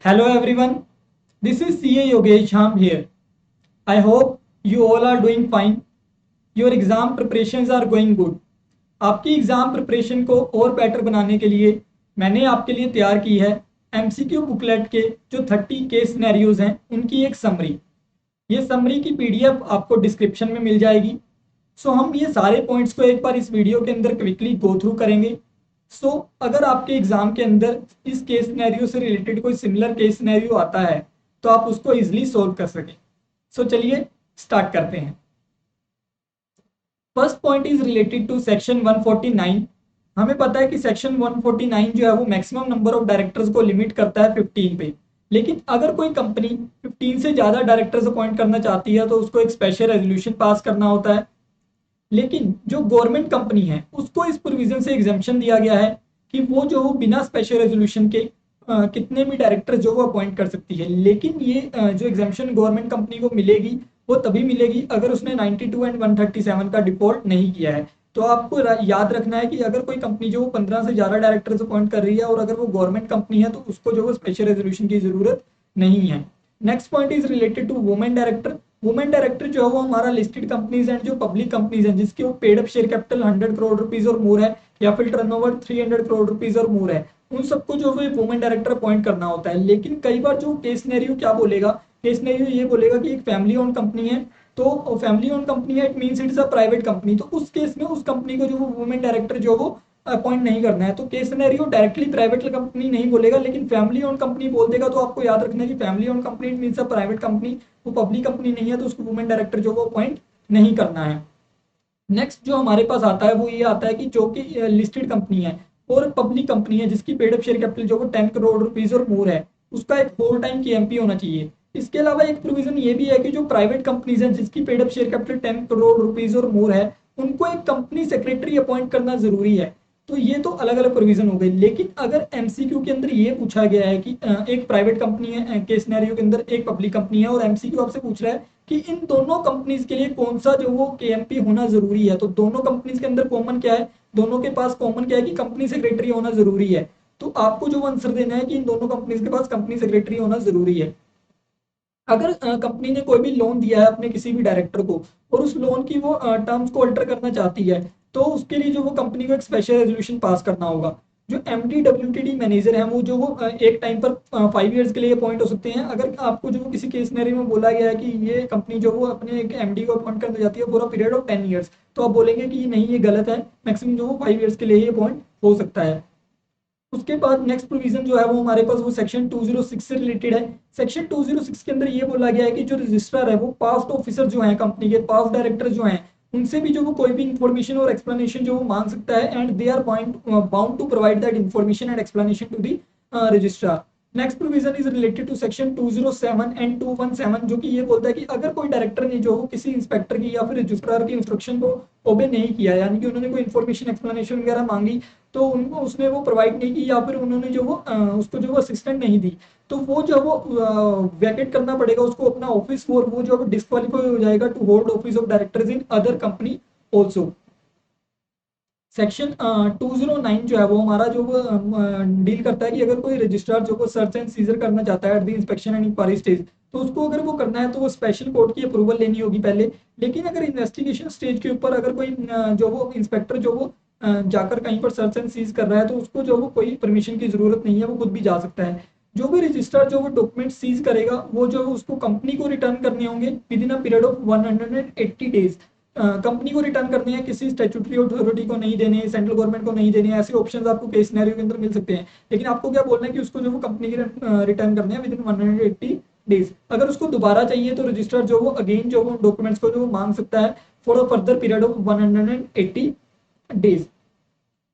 Hello everyone, this is CA Yogesh Ham here. I hope you all are doing fine. Your exam preparations are going good. आपकी exam preparation को और better बनाने के लिए मैंने आपके लिए तैयार की है एमसीक्यू बुकलेट के जो 30 केस सिनेरियोज हैं उनकी एक समरी। ये समरी की पीडीएफ आपको डिस्क्रिप्शन में मिल जाएगी। हम ये सारे पॉइंट्स को एक बार इस वीडियो के अंदर क्विकली गो थ्रू करेंगे। अगर आपके एग्जाम के अंदर इस केस सिनेरियो से रिलेटेड कोई सिमिलर केस सिनेरियो आता है तो आप उसको इजिली सोल्व कर सकें। चलिए स्टार्ट करते हैं। First point is related to section 149। हमें पता है कि सेक्शन 149 जो है वो मैक्सिमम नंबर ऑफ डायरेक्टर्स को लिमिट करता है 15 पे। लेकिन अगर कोई कंपनी 15 से ज्यादा डायरेक्टर्स अपॉइंट करना चाहती है तो उसको एक स्पेशल रेजोल्यूशन पास करना होता है। लेकिन जो गवर्नमेंट कंपनी है उसको इस प्रोविजन से एग्जाम्पशन दिया गया है कि वो जो बिना स्पेशल रेजोल्यूशन के कितने भी डायरेक्टर जो वो अपॉइंट कर सकती है। लेकिन ये जो एग्जाम्पशन गवर्नमेंट कंपनी को मिलेगी वो तभी मिलेगी अगर उसने 92 एंड 137 का डिफॉल्ट नहीं किया है। तो आपको याद रखना है कि अगर कोई कंपनी जो 15 से ज्यादा डायरेक्टर्स अपॉइंट कर रही है और अगर वो गवर्नमेंट कंपनी है तो उसको जो स्पेशल रेजोल्यूशन की जरूरत नहीं है। Next point is related to women director. Women director जो है वो हमारा लिस्टेड कंपनीज एंड जो पब्लिक कंपनीज हैं जिसके वो paid up share capital 100 crore rupees और मोर है या फिर टर्नओवर 300 करोड़ रुपीज और मोर है, उन सबको जो है वुमेन डायरेक्टर अपॉइंट करना होता है। लेकिन कई बार जो केस सिनेरियो क्या बोलेगा, केस सिनेरियो ये बोलेगा कि एक फैमिली ओन कंपनी है तो फैमिली ओन कंपनी है, it means it's a private company, तो उस केस में उस कंपनी को जो वो वुमेन डायरेक्टर जो वो अपॉइंट नहीं करना है। तो case scenario directly private company नहीं बोलेगा लेकिन फैमिली ओन कंपनी बोल देगा। तो आपको याद रखना है कि family own company it means a private company, वो पब्लिक कंपनी नहीं है तो उसको वुमेन डायरेक्टर जो वो अपॉइंट नहीं करना है। नेक्स्ट जो हमारे पास आता है वो ये आता है कि जो कि लिस्टेड कंपनी है और पब्लिक कंपनी है जिसकी पेड अप शेयर कैपिटल जो वो 10 करोड़ रुपीज और मोर है, उसका एक होल टाइम केएमपी होना चाहिए। इसके अलावा एक प्रोविजन ये भी है कि जो प्राइवेट कंपनीज हैं जिसकी paid up share capital 10 crore rupees और मोर है उनको एक कंपनी सेक्रेटरी अपॉइंट करना जरूरी है। तो ये तो अलग अलग प्रोविजन हो गई। लेकिन अगर एमसीक्यू के अंदर ये पूछा गया है कि एक प्राइवेट कंपनी है के सिनेरियो के अंदर एक पब्लिक कंपनी है और एमसीक्यू आपसे पूछ रहा है कि इन दोनों कंपनीज के लिए कौन सा जो वो केएमपी होना जरूरी है, तो दोनों कंपनीज के अंदर कॉमन क्या है, दोनों के पास कॉमन क्या है कि कंपनी सेक्रेटरी होना जरूरी है। तो आपको जो आंसर देना है कि इन दोनों कंपनीज के पास कंपनी सेक्रेटरी होना जरूरी है। अगर कंपनी ने कोई भी लोन दिया है अपने किसी भी डायरेक्टर को और उस लोन की वो टर्म्स को अल्टर करना चाहती है तो उसके लिए जो वो कंपनी को एक स्पेशल रेजोल्यूशन पास करना होगा। जो एमडी डब्ल्यूटीडी मैनेजर है वो जो वो एक टाइम पर 5 इयर्स के लिए अपॉइंट हो सकते हैं। अगर आपको जो किसी केस सिनेरियो में बोला गया है कि ये कंपनी जो वो अपने एक एमडी को अपॉइंट करना चाहती है for a period of 10 years, तो आप बोलेंगे कि नहीं ये गलत है, मैक्सिमम जो वो 5 इयर्स के लिए ही अपॉइंट हो सकता है। उसके बाद नेक्स्ट प्रोविजन जो है वो हमारे पास वो सेक्शन 206 से रिलेटेड है। सेक्शन 206 के अंदर ये बोला गया है कि जो रजिस्ट्रार है वो पास्ट ऑफिसर जो है कंपनी के पास्ट डायरेक्टर जो हैं उनसे भी जो वो कोई भी इंफॉर्मेशन और एक्सप्लेनेशन जो वो मांग सकता है and they are bound to provide that information and explanation to the registrar. Next provision is related to section 207 and 217 जो कि ये बोलता है कि अगर कोई डायरेक्टर ने जो किसी इंस्पेक्टर की या फिर रजिस्ट्रार की इंस्ट्रक्शन को ओबे नहीं किया, यानी कि उन्होंने कोई इन्फॉर्मेशन एक्सप्लेनेशन वगैरह मांगी तो उनको उसने वो प्रोवाइड नहीं की या फिर उन्होंने जो वो उसको जो वो असिस्टेंट नहीं दी, तो वो जो वो वैकेट करना पड़ेगा उसको अपना ऑफिस और वो जो डिस्क्वालीफाई हो जाएगा to hold office of directors in other company also. Section 209 जो है वो हमारा जो वो डील करता है कि अगर कोई रजिस्ट्रार जो वो सर्च एंड सीजर करना चाहता है at the inspection and inquiry stage तो उसको अगर वो करना है तो वो स्पेशल कोर्ट की अप्रूवल लेनी होगी पहले। लेकिन अगर इन्वेस्टिगेशन स्टेज के ऊपर अगर कोई जो वो इंस्पेक्टर जो वो जाकर कहीं पर सर्च एंड सीज कर रहा है तो उसको जो वो कोई परमिशन की जरूरत नहीं है, वो खुद भी जा सकता है। जो भी रजिस्ट्रार जो वो डॉक्यूमेंट सीज करेगा वो जो उसको कंपनी को रिटर्न करने होंगे with in a period of 180 days. Company को रिटर्न करने हैं, किसी स्टैट्यूटरी अथॉरिटी को नहीं देने, सेंट्रल गवर्नमेंट को नहीं देने, ऐसे ऑप्शंस आपको केस सिनेरियो के अंदर मिल सकते हैं। लेकिन आपको क्या बोलना है कि उसको जो वो कंपनी की रिटर्न करने हैं विद इन 180 डेज। अगर उसको दोबारा चाहिए तो रजिस्टर जो वो अगेन जो वो डॉक्यूमेंट्स को जो वो मांग सकता है for a further period of 180 days.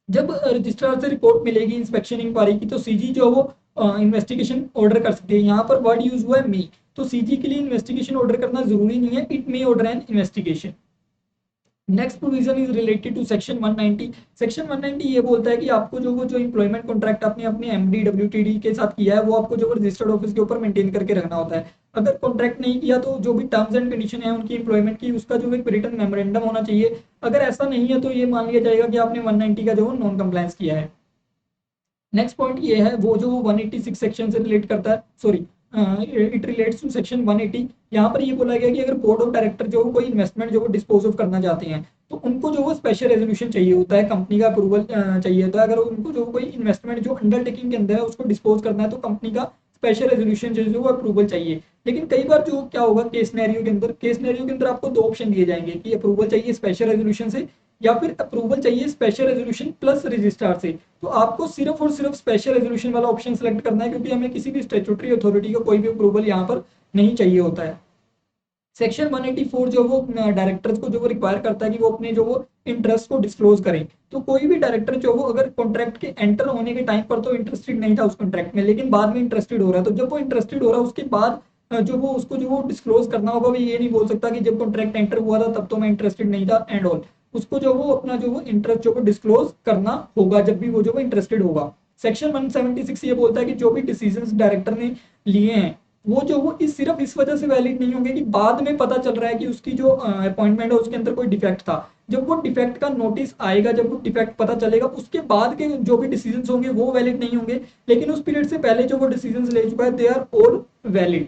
जब रजिस्ट्रार से रिपोर्ट मिलेगी इंस्पेक्शन इंक्वायरी की तो सीजी जो वो इन्वेस्टिगेशन ऑर्डर कर सकती है। यहाँ पर वर्ड यूज हुआ है मे, तो सीजी के लिए इन्वेस्टिगेशन ऑर्डर करना जरूरी नहीं है, it may order an investigation. Next provision is related to section 190। Section 190 ये बोलता है कि आपको जो वो जो एम्प्लॉयमेंट कॉन्ट्रैक्ट आपने अपने एमडी डब्ल्यूटीडी के साथ किया है वो आपको जो रजिस्टर्ड ऑफिस के ऊपर मेंटेन करके रखना होता है। अगर कॉन्ट्रैक्ट नहीं किया तो जो भी टर्म्स एंड कंडीशन है उनकी एम्प्लॉयमेंट की उसका जो एक रिटन मेमोरेंडम होना चाहिए। अगर ऐसा नहीं है तो ये मान लिया जाएगा कि आपने 190 का जो नॉन कंप्लायंस किया है। नेक्स्ट पॉइंट ये है वो जो 186 सेक्शन से रिलेट करता है, sorry it relates to section 180। यहाँ पर ये बोला गया कि अगर बोर्ड ऑफ डायरेक्टर जो कोई इन्वेस्टमेंट जो डिस्पोज ऑफ करना चाहते हैं तो उनको जो वो स्पेशल रेजोल्यूशन चाहिए होता है, कंपनी का अप्रूवल चाहिए होता है। अगर उनको जो कोई इन्वेस्टमेंट जो अंडरटेकिंग के अंदर है उसको डिस्पोज करना है तो कंपनी का स्पेशल रेजोल्यूशन जो है वो अप्रूवल चाहिए। लेकिन कई बार जो क्या होगा केस सिनेरियो के अंदर आपको दो ऑप्शन दिए जाएंगे कि अप्रूवल चाहिए स्पेशल रेजोल्यूशन से या फिर अप्रूवल चाहिए स्पेशल रेजोल्यूशन प्लस रजिस्ट्रार से। तो आपको सिर्फ और सिर्फ स्पेशल रेजोल्यूशन वाला ऑप्शन सेलेक्ट करना है, क्योंकि हमें किसी भी स्टैट्यूटरी अथॉरिटी का कोई भी अप्रूवल यहाँ पर नहीं चाहिए होता है। सेक्शन 184 जो वो डायरेक्टर्स को जो वो रिक्वायर करता है कि वो अपने जो वो इंटरेस्ट को डिस्क्लोज करें। तो कोई भी डायरेक्टर जो वो अगर कॉन्ट्रैक्ट के एंटर होने के टाइम पर तो इंटरेस्टेड नहीं था उस कॉन्ट्रैक्ट में, लेकिन बाद में इंटरेस्टेड हो रहा है, तो जब वो इंटरेस्टेड हो रहा है उसके बाद जो वो उसको जो वो डिस्क्लोज करना होगा, वो ये नहीं बोल सकता कि जब कॉन्ट्रैक्ट एंटर हुआ था तब तो मैं इंटरेस्टेड नहीं था एंड ऑल। उसको जो वो अपना जो वो इंटरेस्ट जो वो डिस्क्लोज करना होगा जब भी वो जो वो इंटरेस्टेड होगा। सेक्शन 176 ये बोलता है कि जो भी डिसीजंस डायरेक्टर ने लिए हैं वो जो वो सिर्फ इस वजह से वैलिड नहीं होंगे कि बाद में पता चल रहा है कि उसकी जो अपॉइंटमेंट है उसके अंदर कोई डिफेक्ट था। जब वो डिफेक्ट का नोटिस आएगा, जब वो डिफेक्ट पता चलेगा, उसके बाद के जो भी डिसीजन होंगे वो वैलिड नहीं होंगे। लेकिन उस पीरियड से पहले जो वो डिसीजन ले चुका है they are all valid.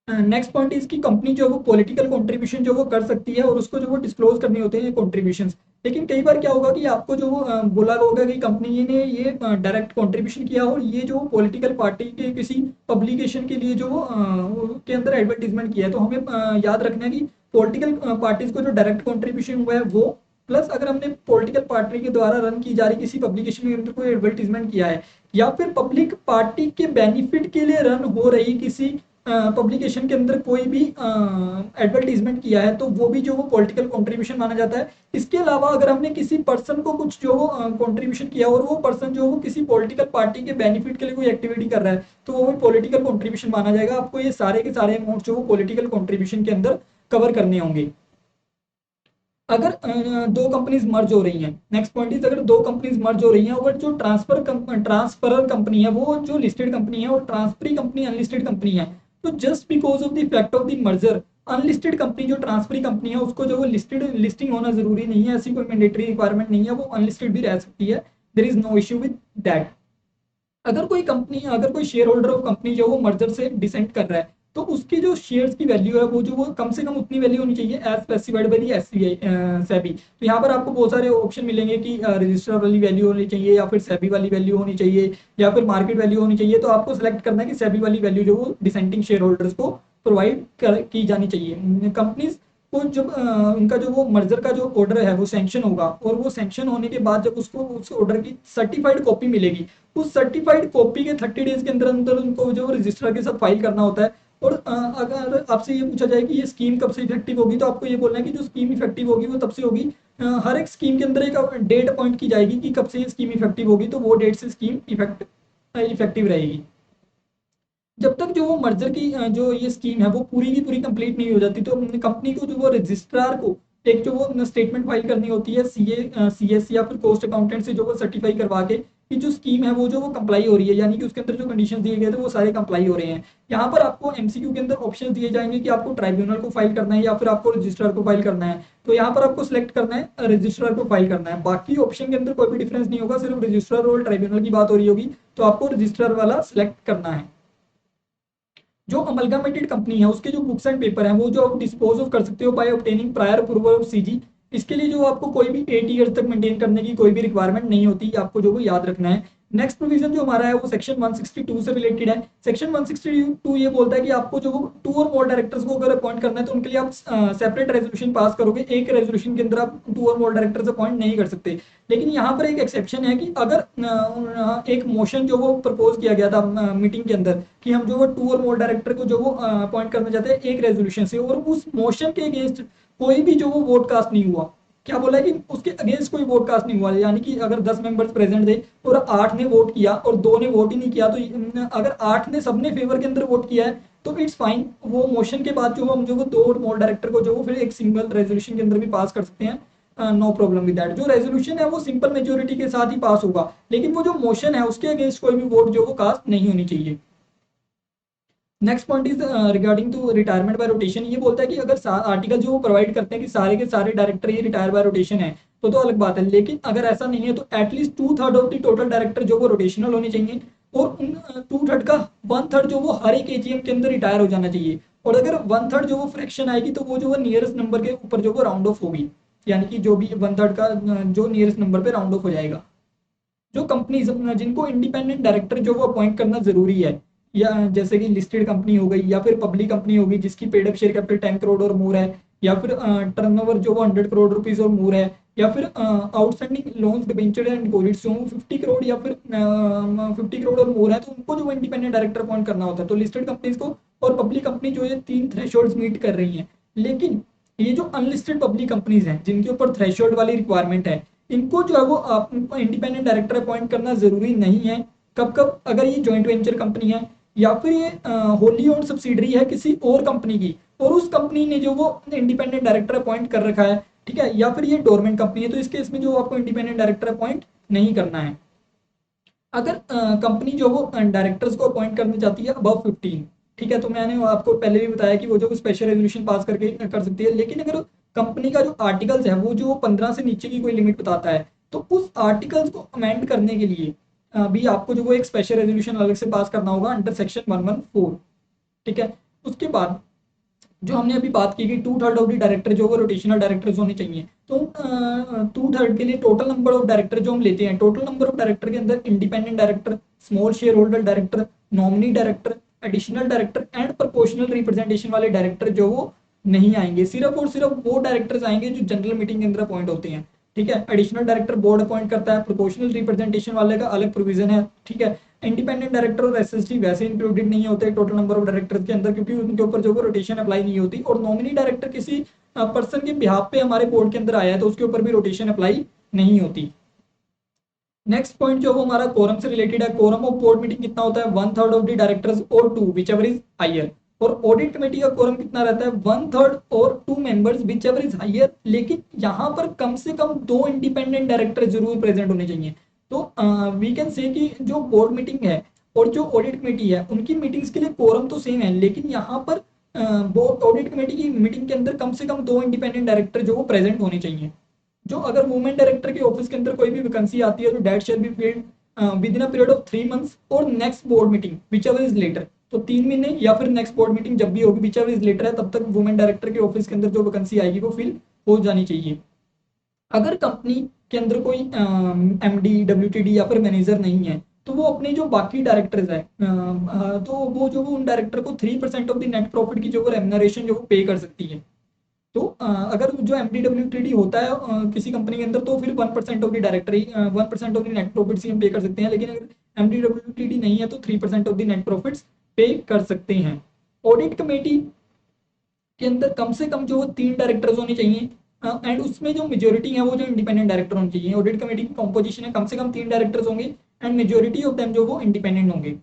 Next point इसकी कंपनी जो वो पॉलिटिकल कंट्रीब्यूशन जो वो कर सकती है और उसको जो वो डिस्क्लोज करने होते हैं कंट्रीब्यूशंस। लेकिन कई बार क्या होगा कि आपको जो वो बोला होगा कि कंपनी ने ये डायरेक्ट कंट्रीब्यूशन किया और ये जो पॉलिटिकल पार्टी के किसी पब्लिकेशन के लिए जो वो के अंदर एडवर्टीजमेंट किया है। तो हमें याद रखना है कि पॉलिटिकल पार्टीज को जो डायरेक्ट कंट्रीब्यूशन हुआ है वो प्लस अगर हमने पॉलिटिकल पार्टी के द्वारा रन की जा रही किसी पब्लिकेशन के अंदर कोई एडवर्टीजमेंट किया है या फिर पब्लिक पार्टी के बेनिफिट के लिए रन हो रही किसी पब्लिकेशन के अंदर कोई भी एडवर्टीजमेंट किया है तो वो भी जो वो पॉलिटिकल कंट्रीब्यूशन माना जाता है। इसके अलावा अगर हमने किसी पर्सन को कुछ जो कंट्रीब्यूशन किया और वो पर्सन जो वो किसी पॉलिटिकल पार्टी के बेनिफिट के लिए कोई एक्टिविटी कर रहा है तो वो भी पॉलिटिकल कंट्रीब्यूशन माना जाएगा। आपको ये सारे के सारे अमाउंट जो वो पॉलिटिकल कंट्रीब्यूशन के अंदर कवर करने होंगे। अगर दो कंपनीज मर्ज हो रही हैं, नेक्स्ट पॉइंट इज अगर दो कंपनीज मर्ज हो रही हैं और जो ट्रांसफरर कंपनी है वो जो लिस्टेड कंपनी है और ट्रांसफरी कंपनी अनलिस्टेड कंपनी है, तो just because of the fact of the merger unlisted company जो ट्रांसफरी कंपनी है उसको जो वो लिस्टिंग होना जरूरी नहीं है, ऐसी कोई मैंडेटरी रिक्वायरमेंट नहीं है, वो अनलिस्टेड भी रह सकती है। There is no issue with that. अगर कोई शेयर होल्डर ऑफ कंपनी जो वो मर्जर से डिसेंट कर रहा है तो उसकी जो शेयर्स की वैल्यू है वो जो वो कम से कम उतनी वैल्यू होनी चाहिए as specified by the SBI SEBI. तो यहाँ पर आपको बहुत सारे ऑप्शन मिलेंगे कि रजिस्टर वाली वैल्यू होनी चाहिए या फिर सेबी वाली वैल्यू होनी चाहिए या फिर मार्केट वैल्यू होनी चाहिए। तो आपको सिलेक्ट करना है कि सेबी वाली वैल्यू जो वो डिसेंटिंग शेयर होल्डर्स को प्रोवाइड की जानी चाहिए। कंपनीज को जब उनका जो वो मर्जर का जो ऑर्डर है वो सैंक्शन होगा और वो सैंक्शन होने के बाद जब उसको उस ऑर्डर की सर्टिफाइड कॉपी मिलेगी, उस सर्टिफाइड कॉपी के 30 डेज के अंदर अंदर उनको जो रजिस्ट्रार के साथ फाइल करना होता है। और अगर आपसे ये पूछा जाए कि ये स्कीम कब से इफेक्टिव होगी तो आपको ये बोलना है कि जो स्कीम इफेक्टिव होगी वो तब से होगी, हर एक स्कीम के अंदर एक डेट अपॉइंट की जाएगी कि कब से ये स्कीम इफेक्टिव होगी, तो वो डेट से स्कीम इफेक्टिव रहेगी। जब तक जो वो मर्जर की जो ये स्कीम है वो पूरी की पूरी कंप्लीट नहीं हो जाती तो कंपनी को जो वो रजिस्ट्रार को एक जो वो स्टेटमेंट फाइल करनी होती है सीएस या फिर कॉस्ट अकाउंटेंट से जो वो सर्टिफाई करवा के कि जो स्कीम है वो जो वो कंप्लाई हो रही है, यानी कि उसके अंदर जो कंडीशन दिए गए थे वो सारे कंप्लाई हो रहे हैं। यहाँ पर आपको एमसीक्यू के अंदर ऑप्शन दिए जाएंगे कि आपको ट्राइब्यूनल को फाइल करना है या फिर आपको रजिस्ट्रार को फाइल करना है। तो यहाँ पर आपको सिलेक्ट करना है रजिस्ट्रार को फाइल करना है, बाकी ऑप्शन के अंदर कोई भी डिफरेंस नहीं होगा, सिर्फ रजिस्ट्रार और ट्राइब्यूनल की बात हो रही होगी तो आपको रजिस्ट्रार वाला सिलेक्ट करना है। जो अमलगामेटेड कंपनी है उसके जो बुक्स एंड पेपर हैं वो जो आप डिस्पोज ऑफ कर सकते हो by obtaining prior approval of CG. इसके लिए जो आपको कोई भी 8 ईयर तक मेंटेन करने की कोई भी रिक्वायरमेंट नहीं होती, आपको जो वो याद रखना है। नेक्स्ट प्रोविजन जो हमारा है वो सेक्शन 162 से रिलेटेड है। सेक्शन 162 ये बोलता है कि आपको जो 2 और मोर डायरेक्टर्स को अगर अपॉइंट करना है तो उनके लिए आप सेपरेट रेजोल्यूशन पास करोगे, एक रेजोल्यूशन के अंदर आप 2 और मोर डायरेक्टर्स अपॉइंट नहीं कर सकते। लेकिन यहाँ पर एक एक्सेप्शन है कि अगर एक मोशन जो वो प्रपोज किया गया था मीटिंग के अंदर कि हम जो वो 2 और मोर डायरेक्टर को जो वो अपॉइंट करना चाहते हैं एक रेजोल्यूशन से, और उस मोशन के अगेंस्ट कोई भी जो वो वोट कास्ट नहीं हुआ, क्या बोला है कि उसके अगेंस्ट कोई वोट कास्ट नहीं हुआ, यानी कि अगर 10 मेंबर्स प्रेजेंट थे और 8 ने वोट किया और 2 ने वोट ही नहीं किया, तो अगर 8 ने सबने फेवर के अंदर वोट किया है तो इट्स फाइन। वो मोशन के बाद जो हम जो वो 2 और मोर डायरेक्टर को जो वो फिर एक सिंगल रेजोल्यूशन के अंदर भी पास कर सकते हैं, नो प्रॉब्लम विद दैट। जो रेजोल्यूशन है वो सिंपल मेजोरिटी के साथ ही पास होगा, लेकिन वो जो मोशन है उसके अगेंस्ट कोई भी वोट जो वो कास्ट नहीं होनी चाहिए। Next point is regarding to retirement by rotation. ये बोलता है कि अगर आर्टिकल जो प्रोवाइड करते हैं कि सारे के सारे डायरेक्टर ये रिटायर बाय रोटेशन है, तो अलग बात है। लेकिन अगर ऐसा नहीं है तो at least 2/3 of the total director जो वो रोटेशनल होने चाहिए, और उन 2/3 का 1/3 जो वो हर एक एजीएम के अंदर रिटायर हो जाना चाहिए। और अगर 1/3 जो वो फ्रैक्शन आएगी तो वो जो वो नियरेस्ट नंबर के ऊपर जो वो राउंड ऑफ होगी, यानी कि जो भी 1/3 का जो नियरेस्ट नंबर पे राउंड ऑफ हो जाएगा। जो कंपनीज जिनको इंडिपेंडेंट डायरेक्टर जो वो अपॉइंट करना जरूरी है, या जैसे कि लिस्टेड कंपनी हो गई या फिर पब्लिक कंपनी होगी जिसकी paid up share capital 10 crore और मोर है, या फिर टर्नओवर जो वो 100 करोड़ रुपीस और मोर है, या फिर outstanding loans debenture and deposits जो 50 करोड़ या फिर 50 करोड़ और मोर है, तो उनको जो वो इंडिपेंडेंट डायरेक्टर अपॉइंट करना होता है। तो लिस्टेड कंपनीज को और पब्लिक कंपनी जो ये 3 थ्रेशोल्ड्स मीट कर रही हैं। लेकिन ये जो अनलिस्टेड पब्लिक कंपनीज हैं जिनके ऊपर थ्रेशोल्ड वाली रिक्वायरमेंट है, इनको जो है वो इंडिपेंडेंट डायरेक्टर अपॉइंट करना जरूरी नहीं है। कब कब, अगर ये जॉइंट वेंचर कंपनी है, या फिर ये होली ओन सब्सिडरी है किसी और कंपनी की, और उस कंपनी ने जो वो इंडिपेंडेंट डायरेक्टर अपॉइंट कर रखा है, ठीक है, या फिर ये डोरमेंट कंपनी है, तो इस केस में जो आपको इंडिपेंडेंट डायरेक्टर अपॉइंट नहीं करना है। अगर कंपनी जो वो डायरेक्टर्स को अपॉइंट करना चाहती है अबव 15, ठीक है, तो मैंने आपको पहले भी बताया कि वो जो स्पेशल रेजोल्यूशन पास करके कर सकती है। लेकिन अगर कंपनी का जो आर्टिकल्स है वो जो 15 से नीचे की कोई लिमिट बताता है, तो उस आर्टिकल्स को अमेंड करने के लिए भी आपको जो वो एक स्पेशल रेजोल्यूशन अलग से पास करना होगा अंडर सेक्शन 114। ठीक है, उसके बाद जो हमने अभी बात की कि 2/3 ऑफ द डायरेक्टर जो वो रोटेशनल डायरेक्टर्स होने चाहिए, तो 2/3 के लिए टोटल नंबर ऑफ डायरेक्टर जो हम लेते हैं, टोटल नंबर ऑफ डायरेक्टर के अंदर independent director, small share holder director, nominee director, additional director and proportional representation वाले डायरेक्टर जो वो नहीं आएंगे। सिर्फ और सिर्फ वो डायरेक्टर्स आएंगे जो जनरल मीटिंग के अंदर अपॉइंट होते हैं। ठीक है, एडिशनल डायरेक्टर बोर्ड अपॉइंट करता है, प्रोपोर्शनल रिप्रेजेंटेशन वाले का अलग प्रोविजन है। ठीक है, इंडिपेंडेंट डायरेक्टर और एसएसटी वैसे इंक्लूडेड नहीं होते टोटल नंबर ऑफ डायरेक्टर्स के अंदर, क्योंकि उनके ऊपर जो रोटेशन अप्लाई नहीं होती। और नॉमिनी डायरेक्टर किसी पर्सन के बिहाफ पे हमारे बोर्ड के अंदर आया है तो उसके ऊपर भी रोटेशन अप्लाई नहीं होती। नेक्स्ट पॉइंट जो वो हमारा कोरम से रिलेटेड है, कोरम ऑफ बोर्ड मीटिंग कितना होता है, 1/3 ऑफ द डायरेक्टर्स और 2 विच एवर इज हायर। और ऑडिट कमेटी का कोरम कितना रहता है, 1/3 और 2 members whichever is higher. लेकिन यहाँ पर कम से कम 2 इंडिपेंडेंट डायरेक्टर जरूर प्रेजेंट होने चाहिए। तो वी कैन से कि जो बोर्ड मीटिंग है और जो ऑडिट कमेटी है उनकी मीटिंग्स के लिए कोरम तो सेम है, लेकिन यहाँ पर बोर्ड ऑडिट कमेटी की मीटिंग के अंदर कम से कम 2 इंडिपेंडेंट डायरेक्टर जो वो प्रेजेंट होने चाहिए। जो अगर वुमेन डायरेक्टर के ऑफिस के अंदर कोई भी वैकेंसी आती है तो that shall be filled within a period of 3 months और next board meeting whichever is later. तो 3 महीने या फिर नेक्स्ट बोर्ड मीटिंग जब भी होगी विच एवर इज लेटर है, तब तक वुमेन डायरेक्टर के ऑफिस के अंदर जो वैकेंसी आएगी वो फिल हो जानी चाहिए। अगर कंपनी के अंदर कोई एमडी, डब्ल्यूटीडी या फिर मैनेजर नहीं है, तो वो अपने जो बाकी डायरेक्टर्स है तो वो जो वो उन डायरेक्टर को 3% ऑफ द नेट प्रॉफिट की जो वो रेम्युनरेशन जो वो पे कर सकती है। तो अगर जो एमडीडब्ल्यूटीडी होता है किसी कंपनी के अंदर, तो फिर 1% ऑफ द डायरेक्टर ही 1% ऑफ द नेट प्रॉफिट्स ही हम पे कर सकते हैं। लेकिन अगर एमडीडब्ल्यूटीडी नहीं है तो 3% ऑफ द नेट प्रॉफिट्स पे कर सकते हैं। ऑडिट कमेटी के अंदर कम से कम जो 3 डायरेक्टर्स होने चाहिए, एंड उसमें जो मेजोरिटी है वो जो इंडिपेंडेंट डायरेक्टर होने चाहिए। ऑडिट कमेटी की कॉम्पोजिशन है कम से कम 3 डायरेक्टर्स होंगे एंड मेजोरिटी ऑफ देम जो वो इंडिपेंडेंट होंगे।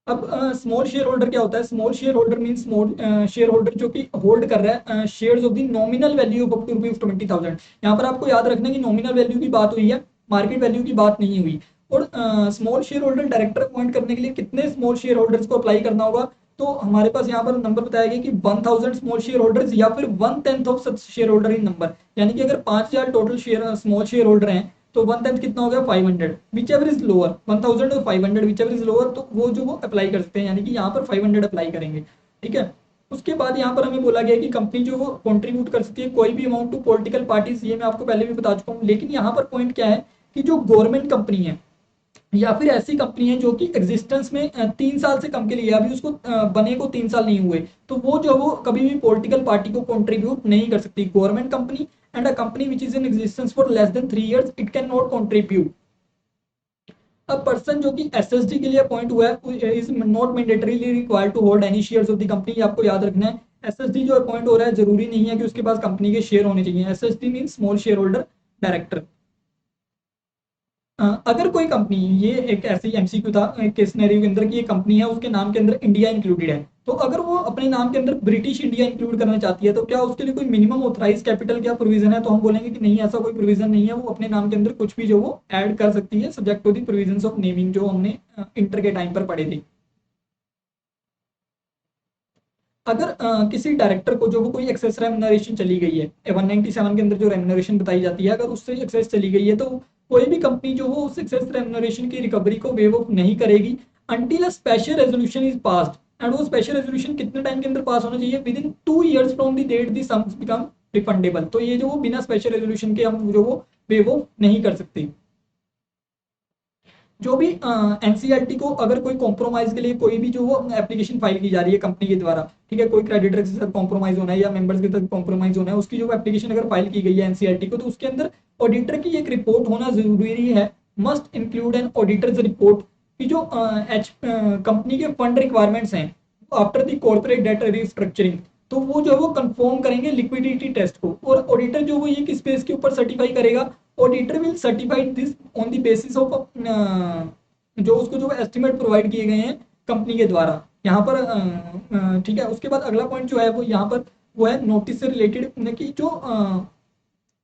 अब स्मॉल शेयर होल्डर क्या होता है, small share holder mean small share holder जो कि होल्ड कर रहा है shares of the nominal value of up to ₹20,000। यहाँ पर आपको याद रखना कि नॉमिनल वैल्यू की बात हुई है, मार्केट वैल्यू की बात नहीं हुई। और small share holder director appoint करने के लिए कितने स्मॉल शेयर होल्डर्स को अप्लाई करना होगा, तो हमारे पास यहाँ पर नंबर बताया गया कि 1000 स्मॉल शेयर होल्डर्स या फिर 1/10 of such share holder in number. यानी कि अगर 5000 total share small share holder हैं तो 1/10 कितना हो गया 500, विच एवर इज लोअर 1000 और 500 विच एवर इज लोअर, तो वो जो वो अप्लाई कर सकते हैं, यानी कि यहाँ पर 500 अप्लाई करेंगे। ठीक है, उसके बाद यहाँ पर हमें बोला गया कि कंपनी जो वो कंट्रीब्यूट कर सकती है कोई भी अमाउंट टू पॉलिटिकल पार्टीज, ये मैं आपको पहले भी बता चुका हूँ। लेकिन यहाँ पर पॉइंट क्या है कि जो गवर्नमेंट कंपनी है या फिर ऐसी कंपनी है जो कि एग्जिस्टेंस में 3 साल से कम के लिए, अभी उसको बने को 3 साल नहीं हुए, तो वो जो वो कभी भी पॉलिटिकल पार्टी को कंट्रीब्यूट नहीं कर सकती। Government company and a company which is in existence for less than 3 years it can not contribute. अब पर्सन जो कि एसएसडी के लिए अपॉइंट हुआ है is not mandatorily required to hold any shares of the company. आपको याद रखना है एसएसडी जो अपॉइंट हो रहा है जरूरी नहीं है कि उसके पास कंपनी के शेयर होने चाहिए। SSD mean small share holder director. अगर कोई कंपनी, ये एक ऐसी एमसीक्यू था एक सिनेरियो के अंदर कि ये कंपनी है उसके नाम के अंदर इंडिया इंक्लूडेड है, तो अगर वो अपने नाम के अंदर ब्रिटिश इंडिया इंक्लूड करना चाहती है तो क्या उसके लिए कोई मिनिमम ऑथराइज कैपिटल क्या प्रोविजन है, तो हम बोलेंगे कि नहीं, ऐसा कोई प्रोविजन नहीं है। वो अपने नाम के अंदर कुछ भी जो वो ऐड कर सकती है subject to the provision of naming, जो हमने इंटर के टाइम पर पढ़े थे। अगर किसी डायरेक्टर को जो वो कोई एक्सेस रेम्युनरेशन चली गई है 197 के अंदर जो रेम्युनरेशन बताई जाती है, अगर उससे एक्सेस चली गई है तो कोई भी कंपनी जो वो उस एक्सेस रेम्युनरेशन की रिकवरी को वेव ऑफ नहीं करेगी until a special resolution is passed. And वो स्पेशल रेजोल्यूशन कितने टाइम के अंदर पास होना चाहिए? Within 2 years from the date the sums become refundable. तो ये जो वो बिना स्पेशल रेजोल्यूशन के हम जो वो वेव ऑफ नहीं कर सकते। जो भी एनसीईआरटी को अगर कोई कॉम्प्रोमाइज के लिए कोई भी जो वो एप्लीकेशन फाइल की जा रही है कंपनी के द्वारा, ठीक है, कोई क्रेडिटर के साथ कॉम्प्रोमाइज होना है या मेंबर्स के साथ कॉम्प्रोमाइज होना है, उसकी जो एप्लीकेशन अगर फाइल की गई है एनसीईआरटी को, तो उसके अंदर ऑडिटर की एक रिपोर्ट होना जरूरी है। Must include an auditors report की जो कंपनी के फंड रिक्वायरमेंट्स हैं after the corporate debt restructuring, तो वो जो है वो कंफर्म करेंगे लिक्विडिटी टेस्ट को। और ऑडिटर जो वो ये किस बेस के ऊपर सर्टिफाई करेगा? Auditor will certify this on the basis of जो उसको जो एस्टिमेट प्रोवाइड किए गए हैं कंपनी के द्वारा यहाँ पर। ठीक है, उसके बाद अगला पॉइंट जो है वो यहाँ पर वो है नोटिस से रिलेटेड कि जो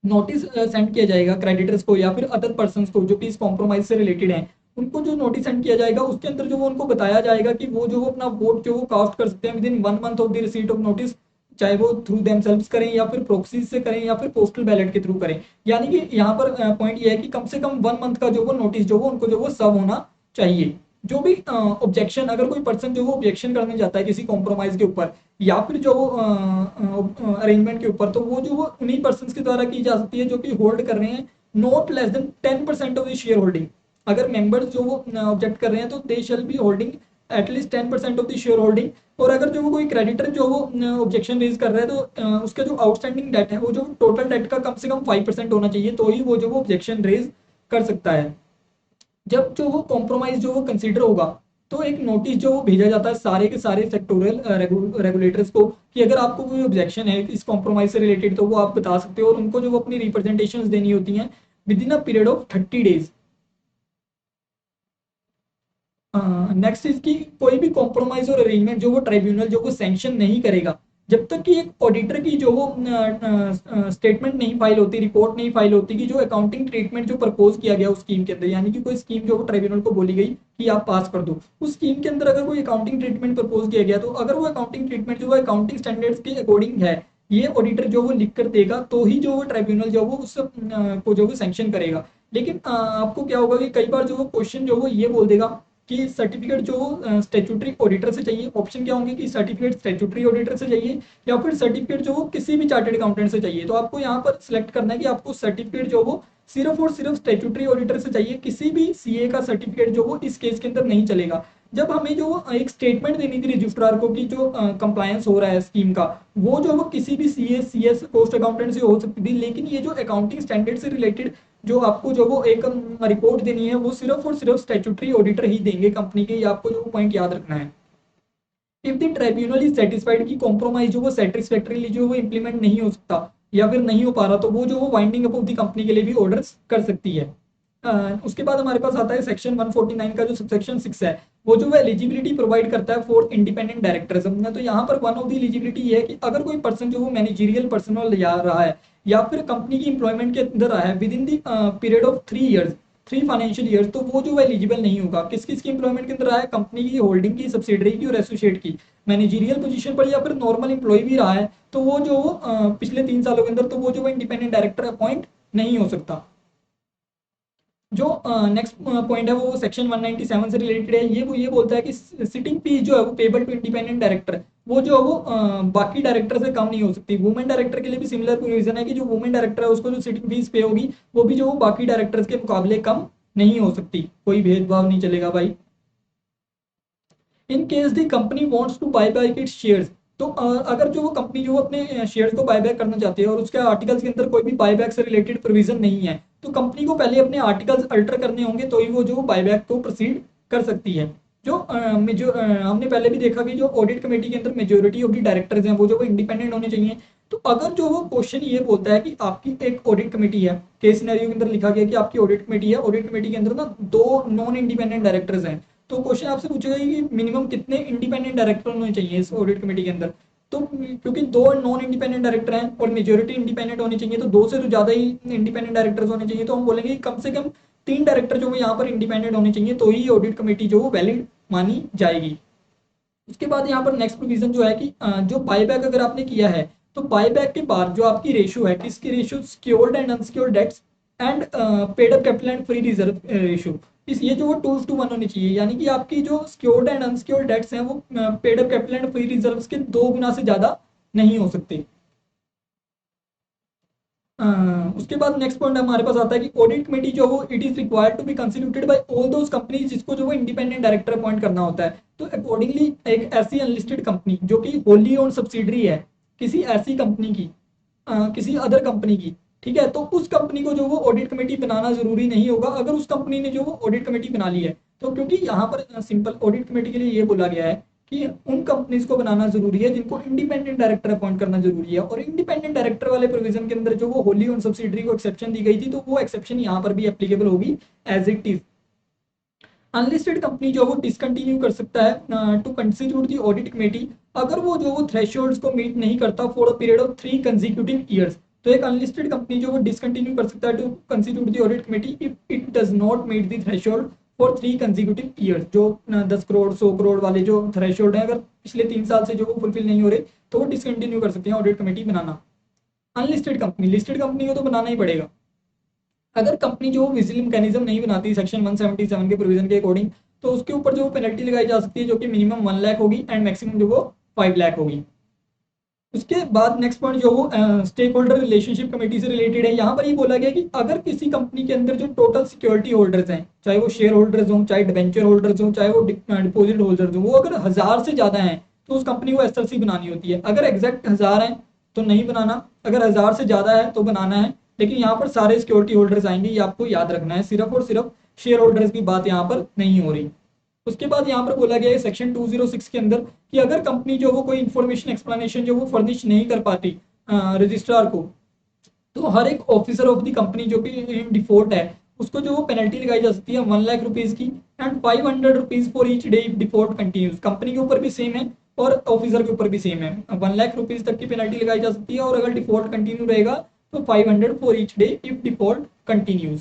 नोटिस सेंड किया जाएगा क्रेडिटर्स को या फिर अदर पर्सन को जो भी इस कॉम्प्रोमाइज से रिलेटेड है, उनको जो नोटिस सेंड किया जाएगा उसके अंदर जो वो उनको बताया जाएगा कि वो जो वो अपना वोट जो वो कास्ट कर सकते हैं with in 1 month of the receipt of notice, चाहे वो थ्रू देमसेल्व्स करें या फिर प्रोक्सीज से करें या फिर पोस्टल बैलेट के थ्रू करें। यानी कि यहाँ पर पॉइंट ये है कि कम से कम 1 month का जो वो नोटिस जो वो उनको जो वो सर्व होना चाहिए। जो भी ऑब्जेक्शन अगर कोई पर्सन जो वो ऑब्जेक्शन करने जाता है किसी कॉम्प्रोमाइज के ऊपर या फिर जो अरेंजमेंट के ऊपर, तो वो जो वो उन्हीं पर्सन के द्वारा की जा सकती है जो कि होल्ड कर रहे हैं not less than 10% of the share holding. अगर मेंबर्स जो वो ऑब्जेक्ट कर रहे हैं तो they shall be holding at least 10% of the share holding. और अगर जो वो कोई क्रेडिटर जो वो ऑब्जेक्शन रेज कर रहा है तो उसका जो आउटस्टैंडिंग डेट है वो जो टोटल डेट का कम से कम 5% होना चाहिए, तो ही वो जो वो ऑब्जेक्शन रेज कर सकता है। जब जो वो कॉम्प्रोमाइज जो वो कंसीडर होगा तो एक नोटिस जो वो भेजा जाता है सारे के सारे सेक्टोरल रेगुलेटर्स को कि अगर आपको कोई ऑब्जेक्शन है इस कॉम्प्रोमाइज से रिलेटेड तो वो आप बता सकते हो, और उनको जो वो अपनी रिप्रेजेंटेशन देनी होती हैं with in a period of 30 days। Next is कि कोई भी कॉम्प्रोमाइज और अरेंजमेंट जो वो ट्राइब्यूनल जो वो सैंक्शन नहीं करेगा जब तक कि एक ऑडिटर की जो वो स्टेटमेंट नहीं फाइल होती, रिपोर्ट नहीं फाइल होती कि जो अकाउंटिंग ट्रीटमेंट जो प्रपोज किया गया उस स्कीम के अंदर, यानी कि कोई स्कीम जो वो ट्राइब्यूनल को बोली गई कि आप पास कर दो, उस स्कीम के अंदर अगर कोई अकाउंटिंग ट्रीटमेंट प्रपोज किया गया तो अगर वो अकाउंटिंग ट्रीटमेंट जो वो अकाउंटिंग स्टैंडर्ड्स के अकॉर्डिंग है, ये ऑडिटर जो वो लिख कर देगा तो ही जो वो ट्राइब्यूनल जो वो उस को जो वो सैंक्शन करेगा। लेकिन आपको क्या होगा कि कई बार जो वो क्वेश्चन जो वो ये बोल देगा कि सर्टिफिकेट जो स्टैट्यूटरी ऑडिटर से चाहिए। ऑप्शन क्या होंगे कि सर्टिफिकेट स्टैट्यूटरी ऑडिटर से चाहिए या फिर सर्टिफिकेट जो वो किसी भी चार्टर्ड अकाउंटेंट से चाहिए। तो आपको यहाँ पर सिलेक्ट करना है कि आपको सर्टिफिकेट जो वो सिर्फ और सिर्फ स्टैट्यूटरी ऑडिटर से चाहिए, किसी भी सीए का सर्टिफिकेट जो वो इस केस के अंदर नहीं चलेगा। जब हमें जो एक स्टेटमेंट देनी थी रजिस्ट्रार को कि जो कंप्लायंस हो रहा है स्कीम का, वो जो वो किसी भी सीए सीएस पोस्ट अकाउंटेंट से हो सकती थी, लेकिन ये जो अकाउंटिंग स्टैंडर्ड से रिलेटेड जो आपको जो वो एक रिपोर्ट देनी है वो सिर्फ और सिर्फ स्टैट्यूटरी ऑडिटर ही देंगे कंपनी के। ये आपको जो पॉइंट याद रखना है। If the tribunal is satisfied कि कॉम्प्रोमाइज जो वो सेटिस्फैक्टरीली जो वो इंप्लीमेंट नहीं हो सकता या फिर नहीं हो पा रहा, तो वो जो वो winding up of the company के लिए भी ऑर्डर्स कर सकती है। उसके बाद हमारे पास आता है सेक्शन 149 का जो सबसेक्शन 6 है, वो जो है एलिजिबिलिटी प्रोवाइड करता है फॉर इंडिपेंडेंट डायरेक्टर्स। तो यहाँ पर वन ऑफ द एलिजिबिलिटी ये है कि अगर कोई पर्सन जो वो मैनेजरियल पर्सनल जा रहा है या फिर कंपनी की इंप्लॉयमेंट के अंदर रहा है with in the period of 3 years, 3 financial years, तो वो जो है एलिजिबल नहीं होगा। किस किस की इंप्लॉयमेंट के अंदर रहा है? कंपनी की, होल्डिंग की, सब्सिडरी की और एसोसिएट की। मैनेजरियल पोजीशन पर या फिर नॉर्मल इंप्लॉय भी रहा है तो वो जो पिछले 3 सालों के अंदर, तो वो जो इंडिपेंडेंट डायरेक्टर अपॉइंट नहीं हो सकता। जो नेक्स्ट पॉइंट है वो सेक्शन 197 से रिलेटेड है। ये वो ये बोलता है कि सिटिंग फीस जो है वो पेबल टू इंडिपेंडेंट डायरेक्टर, वो जो है वो बाकी डायरेक्टर से कम नहीं हो सकती। वुमेन डायरेक्टर के लिए भी सिमिलर प्रोविजन है कि जो वुमेन डायरेक्टर है उसको जो सिटिंग फीस पे होगी वो भी जो वो बाकी डायरेक्टर्स के मुकाबले कम नहीं हो सकती। कोई भेदभाव नहीं चलेगा भाई। In case the company wants to buy back its shares, तो अगर जो वो कंपनी जो अपने शेयर्स को बाय बैक करना चाहती है और उसके आर्टिकल्स के अंदर कोई भी बाय बैक से रिलेटेड प्रोविजन नहीं है, तो कंपनी को पहले अपने आर्टिकल्स अल्टर करने होंगे तो ही वो जो बाय बैक को प्रोसीड कर सकती है। जो हमने पहले भी देखा कि जो ऑडिट कमेटी के अंदर मेजोरिटी ऑफ द डायरेक्टर्स हैं वो जो वो इंडिपेंडेंट होने चाहिए। तो अगर जो वो क्वेश्चन ये बोलता है कि आपकी एक ऑडिट कमेटी है, केस सिनेरियो के अंदर लिखा गया कि आपकी ऑडिट कमेटी है, ऑडिट कमेटी के अंदर ना 2 नॉन इंडिपेंडेंट डायरेक्टर्स हैं, तो क्वेश्चन आपसे पूछेगा कि मिनिमम कितने इंडिपेंडेंट डायरेक्टर होने चाहिए इस ऑडिट कमेटी के अंदर। तो क्योंकि 2 नॉन इंडिपेंडेंट डायरेक्टर हैं और मेजोरिटी इंडिपेंडेंट होनी चाहिए, तो 2 से तो ज्यादा ही इंडिपेंडेंट डायरेक्टर्स होने चाहिए, तो हम बोलेंगे कि कम से कम 3 डायरेक्टर जो वो यहाँ पर इंडिपेंडेंट होने चाहिए, तो ही ऑडिट कमेटी जो वो वैलिड मानी जाएगी। उसके बाद यहाँ पर नेक्स्ट प्रोविजन जो है कि जो बायबैक अगर आपने किया है तो बायबैक के बाद जो आपकी रेशियो है, किसकी ratio, secured and unsecured debts and paid up capital and free reserve ratio, इस ये जो वो 2:1 होनी चाहिए, यानी कि आपकी जो सिक्योर्ड एंड अनसिक्योर्ड डेट्स हैं वो paid up capital and free reserves के 2 गुना से ज्यादा नहीं हो सकते। उसके बाद नेक्स्ट पॉइंट हमारे पास आता है कि ऑडिट कमेटी जो वो it is required to be constituted by all those companies जिसको जो वो इंडिपेंडेंट डायरेक्टर अपॉइंट करना होता है। तो अकॉर्डिंगली एक ऐसी अनलिस्टेड कंपनी जो कि होली ओन सब्सिडरी है किसी ऐसी कंपनी की, किसी अदर कंपनी की, ठीक है, तो उस कंपनी को जो वो ऑडिट कमेटी बनाना जरूरी नहीं होगा अगर उस कंपनी ने जो वो ऑडिट कमेटी बना ली है। तो क्योंकि यहाँ पर सिंपल ऑडिट कमेटी के लिए ये बोला गया है कि उन कंपनीज को बनाना जरूरी है जिनको इंडिपेंडेंट डायरेक्टर अपॉइंट करना जरूरी है, और इंडिपेंडेंट डायरेक्टर वाले प्रोविजन के अंदर जो वो होली ओन सब्सिडरी को एक्सेप्शन दी गई थी तो वो एक्सेप्शन यहाँ पर भी एप्लीकेबल होगी as it is. Unlisted company जो वो डिसकंटिन्यू कर सकता है to constitute the audit committee अगर वो जो वो थ्रेशोल्ड्स को मीट नहीं करता for a period of 3 consecutive years. तो एक अनलिस्टेड कंपनी जो वो डिसकंटिन्यू कर सकता है to constitute the audit committee if it does not meet the threshold for 3 consecutive years. जो 10 करोड़ 100 करोड़ वाले जो थ्रेशोल्ड है अगर पिछले 3 साल से जो वो फुलफिल नहीं हो रहे तो वो डिसकंटिन्यू कर सकते हैं ऑडिट कमेटी बनाना। अनलिस्टेड कंपनी, लिस्टेड कंपनी को तो बनाना ही पड़ेगा। अगर कंपनी जो विजिल मैकेनिज्म नहीं बनाती सेक्शन 177 के प्रोविजन के अकॉर्डिंग तो उसके ऊपर जो पेनल्टी लगाई जा सकती है जो कि मिनिमम 1 लाख होगी एंड मैक्सिमम जो वो 5 लाख होगी। उसके बाद नेक्स्ट पॉइंट जो वो स्टेक होल्डर रिलेशनशिप कमेटी से रिलेटेड है। यहाँ पर ये बोला गया कि अगर किसी कंपनी के अंदर जो टोटल सिक्योरिटी होल्डर्स हैं, चाहे वो शेयर होल्डर्स हों, चाहे डिबेंचर होल्डर्स हों, चाहे वो डिपॉजिट होल्डर्स हों, वो अगर 1000 से ज्यादा हैं तो उस कंपनी को एसएलसी बनानी होती है। अगर एग्जैक्ट 1000 है तो नहीं बनाना, अगर 1000 से ज्यादा है तो बनाना है। लेकिन यहाँ पर सारे सिक्योरिटी होल्डर्स आएंगे, ये आपको याद रखना है, सिर्फ और सिर्फ शेयर होल्डर्स की बात यहाँ पर नहीं हो रही। उसके बाद यहाँ पर बोला गया है सेक्शन 206 के अंदर कि अगर कंपनी जो वो कोई इन्फॉर्मेशन एक्सप्लेनेशन जो वो फर्निश नहीं कर पाती रजिस्ट्रार को तो हर एक ऑफिसर ऑफ द कंपनी जो कि डिफॉल्ट है उसको जो वो पेनल्टी लगाई जा सकती है 1 लाख रुपीज की and 500 rupees for each day if default continues. Company के ऊपर भी सेम है और ऑफिसर के ऊपर भी सेम है, 1 लाख रुपीज तक की पेनल्टी लगाई जा सकती है और अगर डिफॉल्ट कंटिन्यू रहेगा तो 500 for each day if default continues.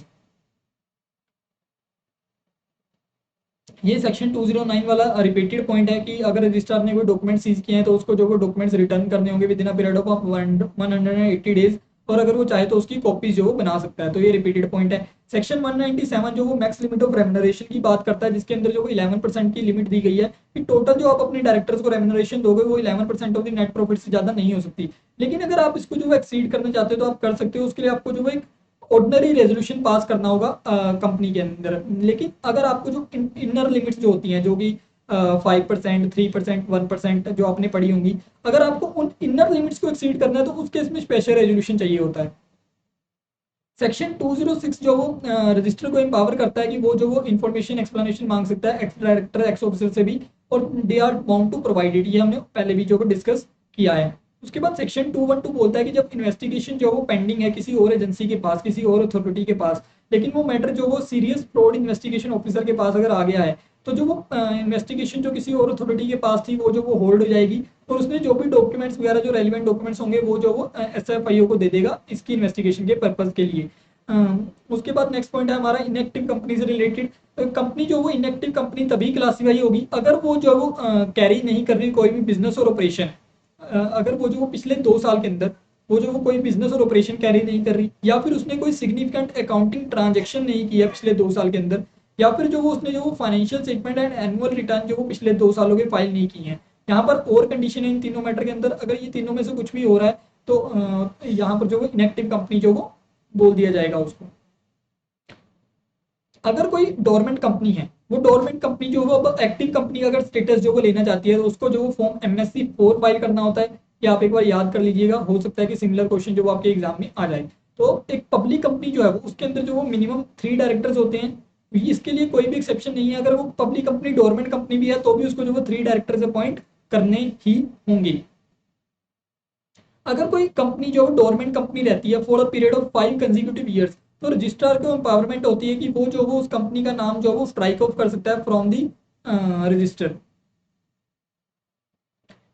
ये सेक्शन 209 वाला रिपीटेड पॉइंट है कि अगर रजिस्ट्रार ने कोई डॉक्यूमेंट सीज किए हैं तो उसको जो वो डॉक्यूमेंट्स रिटर्न करने होंगे with in a period of 180 days, और अगर वो चाहे तो उसकी कॉपीज जो वो बना सकता है। तो ये रिपीटेड पॉइंट है। सेक्शन 197 जो वो मैक्स लिमिट ऑफ रेम्यूनरेशन की बात करता है जिसके अंदर जो वो 11% की लिमिट दी गई है कि टोटल जो आप अपने डायरेक्टर्स को रेम्यूनरेशन दोगे वो 11% ऑफ द नेट प्रॉफिट से ज्यादा नहीं हो सकती। लेकिन अगर आप इसको जो एक्सीड करना चाहते हो तो आप कर सकते हो, उसके लिए आपको जो वो एक ऑर्डिनरी रेजोल्यूशन पास करना होगा कंपनी के अंदर। लेकिन अगर आपको जो इनर लिमिट्स जो होती हैं जो कि 5%, 3%, 1% जो आपने पढ़ी होंगी, अगर आपको उन इनर लिमिट्स को एक्सीड करना है तो उस केस में स्पेशल रेजोल्यूशन चाहिए होता है। सेक्शन 206 जो वो रजिस्टर को एम्पावर करता है कि वो जो वो इन्फॉर्मेशन एक्सप्लेनेशन मांग सकता है एक्स डायरेक्टर एक्स ऑफिसर से भी, और they are bound to provide it, ये हमने पहले भी जो डिस्कस किया है। उसके बाद सेक्शन 212 बोलता है कि जब इन्वेस्टिगेशन जो वो पेंडिंग है किसी और एजेंसी के पास, किसी और अथॉरिटी के पास, लेकिन वो मैटर जो वो सीरियस फ्रॉड इन्वेस्टिगेशन ऑफिसर के पास अगर आ गया है तो जो वो इन्वेस्टिगेशन जो किसी और अथॉरिटी के पास थी वो जो वो होल्ड हो जाएगी और उसमें जो भी डॉक्यूमेंट्स वगैरह जो रेलिवेंट डॉक्यूमेंट्स होंगे वो जो वो एसएफआईओ को दे देगा इसकी इन्वेस्टिगेशन के पर्पज के लिए। उसके बाद नेक्स्ट पॉइंट है हमारा इनएक्टिव कंपनी से रिलेटेड। कंपनी जो वो इनएक्टिव कंपनी तभी क्लासीफाई होगी अगर वो जो वो कैरी नहीं कर रही कोई भी बिजनेस और ऑपरेशन, अगर वो जो वो पिछले 2 साल के अंदर वो जो वो कोई बिजनेस और ऑपरेशन कैरी नहीं कर रही, या फिर उसने कोई सिग्निफिकेंट अकाउंटिंग ट्रांजेक्शन नहीं किया पिछले 2 साल के अंदर, या फिर जो वो उसने जो वो financial statement and annual return जो वो पिछले 2 सालों के फाइल नहीं की है। यहाँ पर और कंडीशन है इन तीनों मैटर के अंदर, अगर ये तीनों में से कुछ भी हो रहा है तो यहाँ पर जो वो इनएक्टिव कंपनी जो वो बोल दिया जाएगा उसको। अगर कोई डोरमेंट कंपनी है, वो डोरमेंट कंपनी जो वो अब एक्टिव कंपनी अगर स्टेटस जो वो लेना चाहती है तो उसको जो वो फॉर्म MSC 4 फाइल करना होता है। ये आप एक बार याद कर लीजिएगा, हो सकता है कि सिमिलर क्वेश्चन जो वो आपके एग्जाम में आ जाए। तो एक पब्लिक कंपनी जो है वो उसके अंदर जो वो मिनिमम 3 डायरेक्टर्स होते हैं, इसके लिए कोई भी एक्सेप्शन नहीं है। अगर वो पब्लिक कंपनी डोरमेंट कंपनी भी है तो भी उसको जो वो 3 डायरेक्टर्स अपॉइंट करने ही होंगे। अगर कोई कंपनी जो डोरमेंट कंपनी रहती है for a period of 5 consecutive years तो रजिस्ट्रार को एम्पावरमेंट होती है कि वो जो वो उस कंपनी का नाम जो वो स्ट्राइक ऑफ कर सकता है फ्रॉम दी रजिस्टर।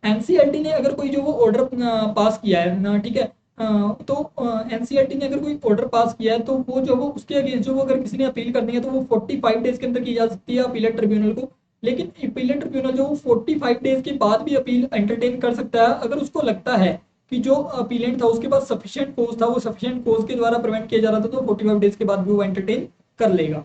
एनसीएलटी ने अगर कोई जो वो ऑर्डर पास किया है ठीक है, तो एनसीएलटी ने अगर कोई ऑर्डर पास किया है तो वो जो वो उसके अगेंस्ट जो वो अगर किसी ने अपील करनी है तो वो 45 डेज के अंदर की जा सकती है अपीलेट ट्रिब्यूनल को। लेकिन अपीलेट ट्रिब्यूनल जो 45 डेज के बाद भी अपील एंटरटेन कर सकता है अगर उसको लगता है कि जो अपीलेंट था उसके पास सफिशिएंट कोज था, वो सफिशिएंट कोज के द्वारा प्रिवेंट किया जा रहा था, तो 45 डेज के बाद भी वो एंटरटेन कर लेगा।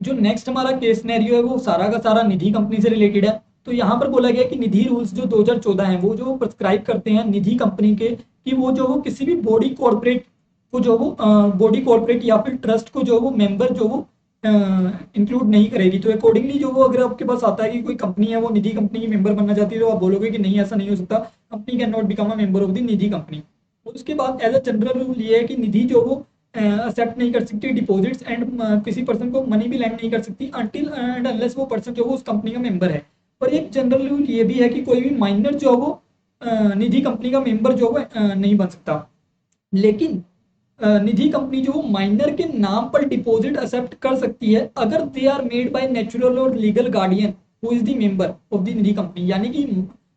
जो नेक्स्ट हमारा केस सिनेरियो है वो सारा का सारा निधि कंपनी से रिलेटेड है। तो यहाँ पर बोला गया कि निधि रूल्स जो 2014 हैं वो जो प्रिस्क्राइब करते हैं निधि कंपनी के कि वो जो वो किसी भी बॉडी कॉर्पोरेट को जो वो बॉडी कॉर्पोरेट या फिर ट्रस्ट को जो वो मेंबर जो वो इंक्लूड नहीं करेगी। तो अकॉर्डिंगली जो वो अगर आपके पास आता है कि कोई कंपनी है वो निधि कंपनी की मेंबर बनना चाहती है, तो आप बोलोगे कि नहीं ऐसा नहीं हो सकता, company can not become a member of the Nidhi company. उसके बाद एज अ जनरल रूल ये है कि निधि जो वो एक्सेप्ट नहीं कर सकती डिपॉजिट्स एंड किसी पर्सन को मनी भी लैंड नहीं कर सकती अनटिल एंड अनलेस वो पर्सन जो वो उस कंपनी का मेंबर है। और एक जनरल रूल ये भी है कि कोई भी माइनर जो वो निधि कंपनी का मेंबर जो वो नहीं बन सकता। लेकिन निधि कंपनी जो माइनर के नाम पर डिपॉजिट एक्सेप्ट कर सकती है अगर they are made by natural और legal guardian who is the member of the Nidhi company. यानी कि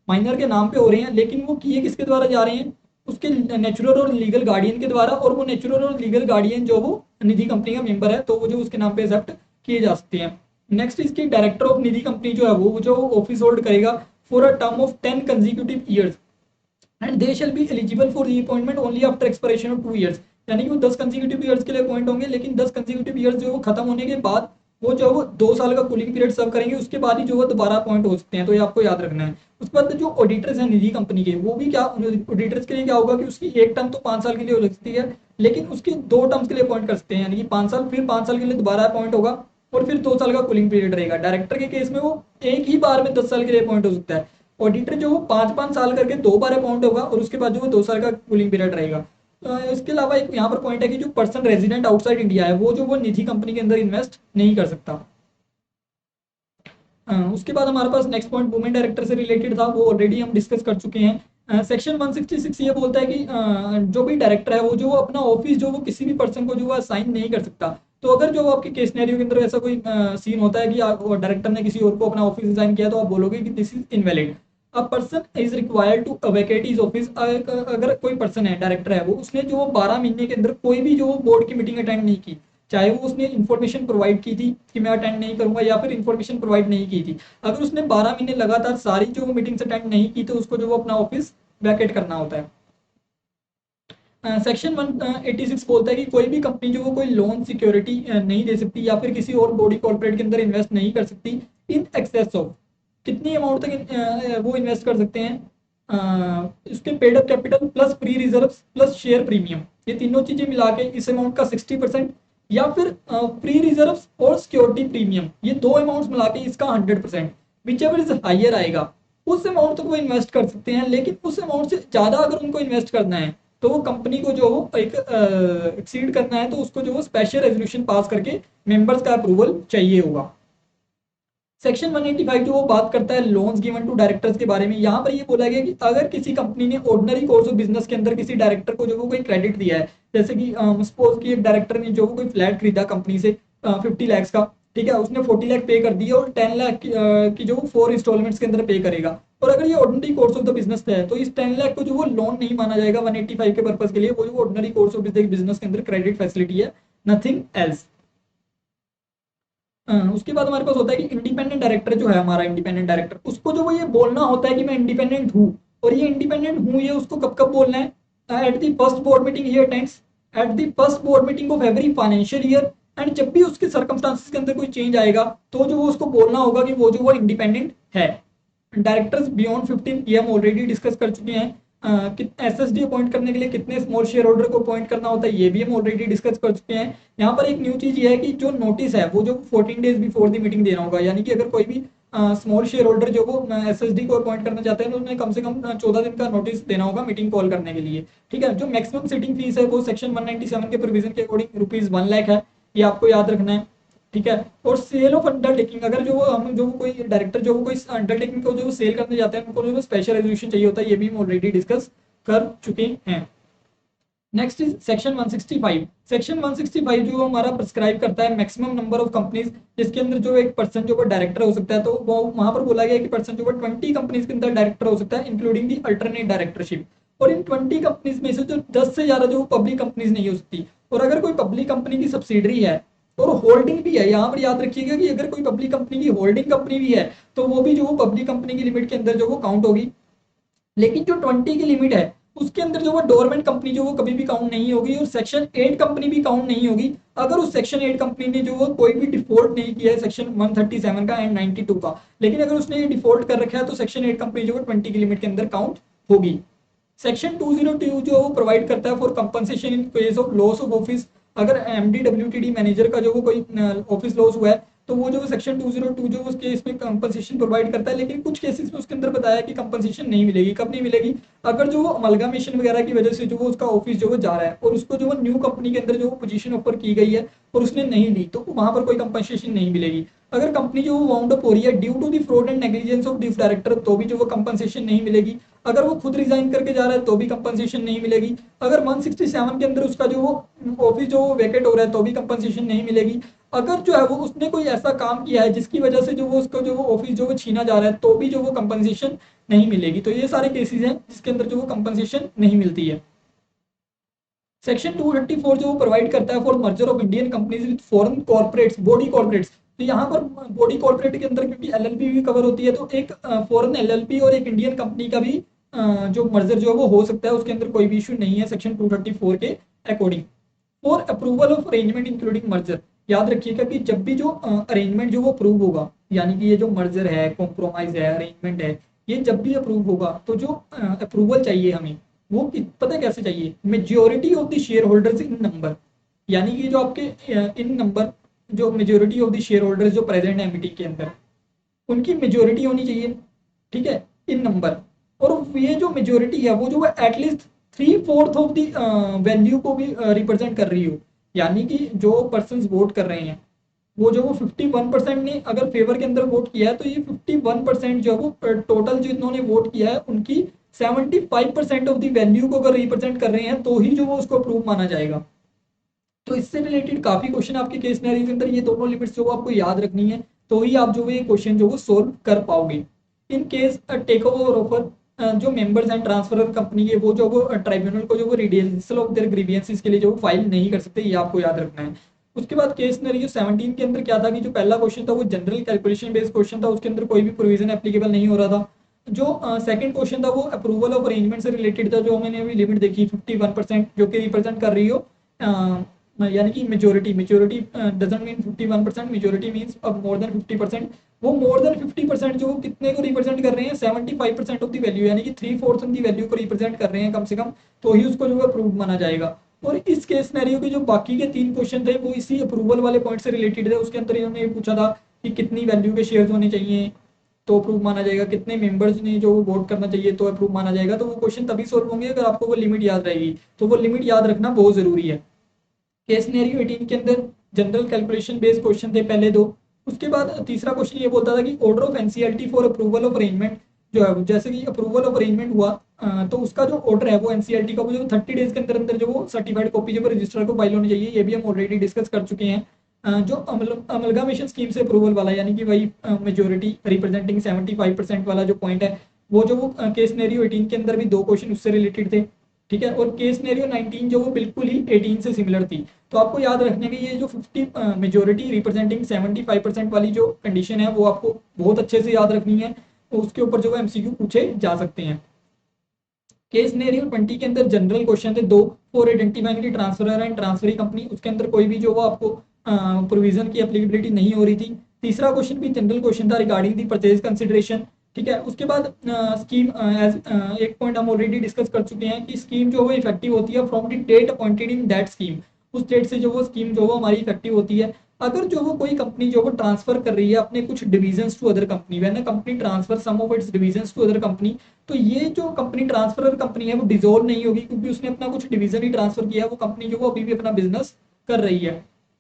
माइनर के नाम पे हो रहे हैं लेकिन वो किए किसके द्वारा जा रहे हैं, उसके नेचुरल और लीगल गार्डियन के द्वारा, और वो नेचुरल और लीगल गार्डियन जो वो निधि कंपनी का मेंबर है तो वो जो उसके नाम पे एक्सेप्ट किए जा सकते हैं। नेक्स्ट इसकी डायरेक्टर ऑफ निधि कंपनी जो है वो जो ऑफिस होल्ड करेगा for a term of 10 consecutive years and they shall be eligible for reappointment only after expiration of 2 years. यानी कि वो 10 कंसेक्यूटिव ईयर्स के लिए अपॉइंट होंगे, लेकिन 10 कंसेक्यूटिव ईयर्स जो वो खत्म होने के बाद वो जो वो 2 साल का कूलिंग पीरियड सर्व करेंगे, उसके बाद ही जो वो दोबारा अपॉइंट हो सकते हैं। तो ये आपको याद रखना है। उसके बाद जो ऑडिटर्स हैं निधि कंपनी के, वो भी क्या ऑडिटर्स के लिए क्या होगा कि उसकी एक टर्म तो 5 साल के लिए हो सकती है, लेकिन उसकी 2 टर्म्स के लिए अपॉइंट कर सकते हैं। यानी कि 5 साल, फिर 5 साल के लिए दोबारा अपॉइंट होगा और फिर 2 साल का कूलिंग पीरियड रहेगा। डायरेक्टर के केस में वो एक ही बार में 10 साल के लिए अपॉइंट हो सकता है। ऑडिटर जो वो 5-5 साल करके 2 बार अपॉइंट होगा और उसके बाद जो वो 2 साल का कूलिंग पीरियड रहेगा। इसके अलावा एक यहाँ पर पॉइंट है कि जो पर्सन रेजिडेंट आउटसाइड इंडिया है वो जो वो निधि कंपनी के अंदर इन्वेस्ट नहीं कर सकता। उसके बाद हमारे पास नेक्स्ट पॉइंट वुमेन डायरेक्टर से रिलेटेड था, वो ऑलरेडी हम डिस्कस कर चुके हैं। सेक्शन 166 ये बोलता है कि जो भी डायरेक्टर है वो जो अपना ऑफिस जो वो किसी भी पर्सन को जो वो असाइन नहीं कर सकता। तो अगर जो आपके केस सिनेरियो के अंदर ऐसा कोई सीन होता है कि डायरेक्टर ने किसी और को अपना ऑफिस असाइन किया, तो आप बोलोगे कि this is invalid. A person is required to vacate his office. अगर कोई पर्सन है डायरेक्टर है वो उसने जो 12 महीने के अंदर कोई भी जो बोर्ड की मीटिंग अटेंड नहीं की, चाहे वो उसने इन्फॉर्मेशन प्रोवाइड की थी कि मैं अटेंड नहीं करूंगा या फिर इन्फॉर्मेशन प्रोवाइड नहीं की थी, अगर उसने 12 महीने लगातार सारी जो मीटिंग्स अटेंड नहीं की तो उसको जो वो अपना ऑफिस वैकेट करना होता है। सेक्शन 186 बोलता है कि कोई भी कंपनी जो वो कोई लोन सिक्योरिटी नहीं दे सकती या फिर किसी और बॉडी कॉर्पोरेट के अंदर इन्वेस्ट नहीं कर सकती इन एक्सेस ऑफ, कितनी अमाउंट तक वो इन्वेस्ट कर सकते हैं, उसके paid up capital plus pre reserve plus share premium, ये तीनों चीजें मिला के इस अमाउंट का 60% या फिर प्री रिजर्व और सिक्योरिटी प्रीमियम, ये दो अमाउंट्स मिला के इसका 100%, विच एवर इज हाइयर आएगा उस अमाउंट तक वो इन्वेस्ट कर सकते हैं। लेकिन उस अमाउंट से ज्यादा अगर उनको इन्वेस्ट करना है तो वो कंपनी को जो वो एक एक्सीड करना है तो उसको जो वो स्पेशल रेजोल्यूशन पास करके मेंबर्स का अप्रूवल चाहिए होगा। सेक्शन 185 जो वो बात करता है लोन्स गिवन टू डायरेक्टर्स के बारे में, यहाँ पर ये बोला गया कि अगर किसी कंपनी ने ऑर्डिनरी कोर्स ऑफ बिजनेस के अंदर किसी डायरेक्टर को जो वो कोई क्रेडिट दिया है, जैसे कि सपोज कि एक डायरेक्टर ने जो कोई फ्लैट खरीदा कंपनी से 50 लाख का, ठीक है, उसने 40 लाख पे कर दिया और 10 लाख की जो 4 इंस्टॉलमेंट्स के अंदर पे करेगा। और अगर ये ordinary course of the business है तो इस 10 लाख को जो वो लोन नहीं माना जाएगा 185 के पर्पज के लिए, वो जो ऑर्डिनरी कोर्स ऑफ बिजनेस के अंदर क्रेडिट फैसिलिटी है, नथिंग एल्स। उसके बाद हमारे पास होता है कि इंडिपेंडेंट डायरेक्टर जो है हमारा इंडिपेंडेंट डायरेक्टर, उसको जो वो ये बोलना होता है कि मैं इंडिपेंडेंट हूँ। और ये इंडिपेंडेंट हूँ ये उसको कब कब बोलना है, at the first board meeting he attends, at the first board meeting of every financial year, and जब भी उसके सर्कमस्टांसिस के अंदर कोई चेंज आएगा तो जो वो उसको बोलना होगा कि वो जो वो इंडिपेंडेंट है। डायरेक्टर्स बियॉन्ड 15 ये हम ऑलरेडी डिस्कस कर चुके हैं। एसएसडी अपॉइंट करने के लिए कितने स्मॉल शेयर होल्डर को अपॉइंट करना होता है ये भी हम ऑलरेडी डिस्कस कर चुके हैं। यहाँ पर एक न्यू चीज ये है कि जो नोटिस है वो जो 14 डेज बिफोर द मीटिंग देना होगा। यानी कि अगर कोई भी स्मॉल शेयर होल्डर जो वो एसएसडी को अपॉइंट करना चाहते हैं तो उन्हें कम से कम 14 दिन का नोटिस देना होगा मीटिंग कॉल करने के लिए। ठीक है, जो मैक्सिमम सिटिंग फीस है वो सेक्शन 197 के प्रोविजन के अकॉर्डिंग ₹1,00,000 है, ये आपको याद रखना है। ठीक है, और सेल ऑफ अंडरटेकिंग, अगर जो हम जो कोई डायरेक्टर जो कोई अंडरटेकिंग को जो सेल करने जाते हैं उनको जो स्पेशल रेजोल्यूशन चाहिए होता है, ये भी हम ऑलरेडी डिस्कस कर चुके हैं। Next is section 165। सेक्शन 165 जो हमारा प्रिस्क्राइब करता है मैक्सिमम नंबर ऑफ कंपनीज जिसके अंदर जो एक पर्सन जो डायरेक्टर हो सकता है। तो वो वहां पर बोला गया कि पर्सन जो 20 कंपनीज के अंदर डायरेक्टर हो सकता है इंक्लूडिंग दी अल्टरनेट डायरेक्टरशिप। और इन 20 कंपनीज में से जो 10 से ज्यादा जो पब्लिक कंपनीज नहीं हो सकती। और अगर कोई पब्लिक कंपनी की सब्सिडरी है और होल्डिंग भी है। यहाँ पर याद रखिएगा कि अगर कोई पब्लिक कंपनी की होल्डिंग कंपनी भी है तो वो भी जो वो पब्लिक कंपनी की लिमिट के अंदर जो वो काउंट होगी। लेकिन जो 20 की लिमिट है उसके अंदर जो वो डोरमेंट कंपनी जो वो कभी भी काउंट नहीं होगी, और सेक्शन 8 कंपनी भी काउंट नहीं होगी अगर उस सेक्शन 8 कंपनी ने जो वो कोई भी डिफॉल्ट नहीं किया है सेक्शन 137 का एंड 92 का। लेकिन अगर उसने ये डिफॉल्ट कर रखा है तो सेक्शन 8 कंपनी जो वो 20 की लिमिट के अंदर काउंट होगी। सेक्शन 202 जो वो प्रोवाइड करता है for compensation in case of loss of office. अगर एमडी डब्ल्यूटीडी मैनेजर का जो वो कोई ऑफिस लॉस हुआ है तो वो जो सेक्शन 202 जो उस केस में कंपनसेशन प्रोवाइड करता है। लेकिन कुछ केसेस में उसके अंदर बताया कि कंपनसेशन नहीं मिलेगी। कब नहीं मिलेगी? अगर जो वो अमलगामेशन वगैरह की वजह से जो वो उसका ऑफिस जो वो जा रहा है और उसको जो वो न्यू कंपनी के अंदर जो पोजीशन ऑफर की गई है और उसने नहीं ली तो वहां पर कोई कंपनसेशन नहीं मिलेगी। अगर कंपनी जो वो वाउंड अप हो रही है due to the fraud and negligence of डिफ डायरेक्टर तो भी जो वो कंपनसेशन नहीं मिलेगी। अगर वो खुद रिजाइन करके जा रहा है तो भी कंपनसेशन नहीं मिलेगी। अगर 167 के अंदर उसका जो वो ऑफिस जो वेकेट हो रहा है तो भी कंपनसेशन नहीं मिलेगी। अगर जो है वो उसने कोई ऐसा काम किया है जिसकी वजह से जो वो उसको जो वो ऑफिस जो वो छीना जा रहा है तो भी जो वो कंपनसेशन नहीं मिलेगी। तो ये सारे केसेस हैं जिसके अंदर जो वो कंपनसेशन नहीं मिलती है। सेक्शन 234 जो प्रोवाइड करता है for merger of Indian companies with foreign corporates body corporates. तो यहाँ पर बॉडी कॉर्पोरेट के अंदर क्योंकि एलएलपी भी कवर होती है तो एक फॉरेन एलएलपी और एक इंडियन कंपनी का भी जो मर्जर जो है वो हो सकता है। उसके अंदर कोई भी इशू नहीं है सेक्शन 234 के according. For approval of arrangement including merger, याद रखिएगा कि जब भी जो अरेंजमेंट जो वो अप्रूव होगा, यानी कि ये जो मर्जर है, कॉम्प्रोमाइज है, अरेंजमेंट है, ये जब भी अप्रूव होगा तो जो अप्रूवल चाहिए हमें वो पता है कैसे चाहिए? Majority of the share holders in number, यानी कि जो आपके इन नंबर जो majority of the share holders जो प्रेजेंट है मीटिंग के अंदर उनकी मेजोरिटी होनी चाहिए, ठीक है, इन नंबर। और ये जो मेजोरिटी है वो जो है एटलीस्ट 3/4 ऑफ दी वैल्यू को भी रिप्रेजेंट कर रही हो। यानी कि जो पर्सन वोट कर रहे हैं वो जो वो 51% ने अगर फेवर के अंदर वोट किया है तो ये 51% जो है वो टोटल जो इन्होंने वोट किया है उनकी 75% ऑफ दी वैल्यू को अगर रिप्रेजेंट कर रहे हैं तो ही जो वो उसको अप्रूव माना जाएगा। तो इससे रिलेटेड काफी क्वेश्चन आपके केस सिनेरियो के अंदर ये दोनों लिमिट्स जो आपको याद रखनी है तो ही आप जो ये क्वेश्चन जो वो सोल्व कर पाओगे। In case take over offer जो मेंबर्स एंड ट्रांसफरर कंपनी के वो जो वो ट्राइब्यूनल को जो वो रिड्यूसल ऑफ देयर ग्रीवियंसेस के लिए जो फाइल नहीं कर सकते, ये आपको याद रखना है। उसके बाद केस सिनेरियो 17 के अंदर क्या था कि जो पहला क्वेश्चन था वो जनरल कैलकुलेशन बेस्ड क्वेश्चन था, उसके अंदर कोई भी प्रोविजन एप्लीकेबल नहीं हो रहा था। जो सेकंड क्वेश्चन था वो अप्रूवल ऑफ अरेंजमेंट से रिलेटेड था, जो मैंने अभी लिमिट देखी 51% जो कि रिप्रेजेंट कर रही हो यानी कि majority majority doesn't mean 51%, majority means अब मोर देन 50%। वो मोर देन 50% जो कितने को रिप्रेजेंट कर रहे हैं 75% ऑफ द वैल्यू, यानी कि 3/4 ऑफ द वैल्यू को रिप्रेजेंट कर रहे हैं कम से कम, तो ही उसको जो है अप्रूव माना जाएगा। और इस केस सिनेरियो के जो बाकी के 3 क्वेश्चन थे वो इसी अप्रूवल वाले पॉइंट से रिलेटेड थे। उसके अंदर इन्होंने ये पूछा था कि कितनी वैल्यू के शेयर्स होने चाहिए तो अप्रूव माना जाएगा, कितने मेंबर्स ने जो वोट करना चाहिए तो अप्रूव माना जाएगा। तो वो क्वेश्चन तभी सोल्व होंगे अगर आपको वो लिमिट याद रहेगी, तो वो लिमिट याद रखना बहुत जरूरी है। केस सिनेरियो 18 के अंदर जनरल कैलकुलेशन बेस्ड क्वेश्चन थे पहले दो। उसके बाद तीसरा क्वेश्चन ये बोलता था कि order of NCLT for approval of arrangement जो है, जैसे कि अप्रूवल ऑफ अरेंजमेंट हुआ तो उसका जो ऑर्डर है वो एनसीएलटी का वो जो 30 डेज के अंदर अंदर जो वो सर्टिफाइड कॉपी जो रजिस्ट्रार को फाइल होनी चाहिए, ये भी हम ऑलरेडी डिस्कस कर चुके हैं। जो अमलगामेशन स्कीम से अप्रूवल वाला, यानी कि वही मेजोरिटी रिप्रेजेंटिंग 75% वाला जो पॉइंट है वो जो वो केस सिनेरियो 18 के अंदर भी दो क्वेश्चन उससे रिलेटेड थे, ठीक है। और केस सिनेरियो 19 जो वो बिल्कुल ही 18 से सिमिलर थी। तो आपको याद रखने की ये जो 50 मेजोरिटी रिप्रेजेंटिंग 75% वाली जो कंडीशन है वो आपको बहुत अच्छे से याद रखनी है, तो उसके ऊपर जो है एमसीक्यू पूछे जा सकते हैं। केस सिनेरियो 20 के अंदर जनरल क्वेश्चन थे दो, for identifying the transferor and transferee company, उसके अंदर कोई भी जो वो आपको प्रोविजन की एप्लीकेबिलिटी नहीं हो रही थी। तीसरा क्वेश्चन भी जनरल क्वेश्चन था रिगार्डिंग दी परचेज कंसिडरेशन, ठीक है। उसके बाद स्कीम एज एक पॉइंट हम ऑलरेडी डिस्कस कर चुके हैं कि स्कीम जो वो इफेक्टिव होती है from the date appointed in that scheme, उस डेट से जो वो स्कीम जो वो हमारी इफेक्टिव होती है। अगर जो वो कोई कंपनी जो वो ट्रांसफर कर रही है अपने कुछ divisions to other company, when a company transfer some of its divisions to other company, तो ये जो कंपनी ट्रांसफर कंपनी है वो डिसॉल्व नहीं होगी क्योंकि उसने अपना कुछ डिवीजन ही ट्रांसफर किया है, वो कंपनी जो वो अभी भी अपना बिजनेस कर रही है।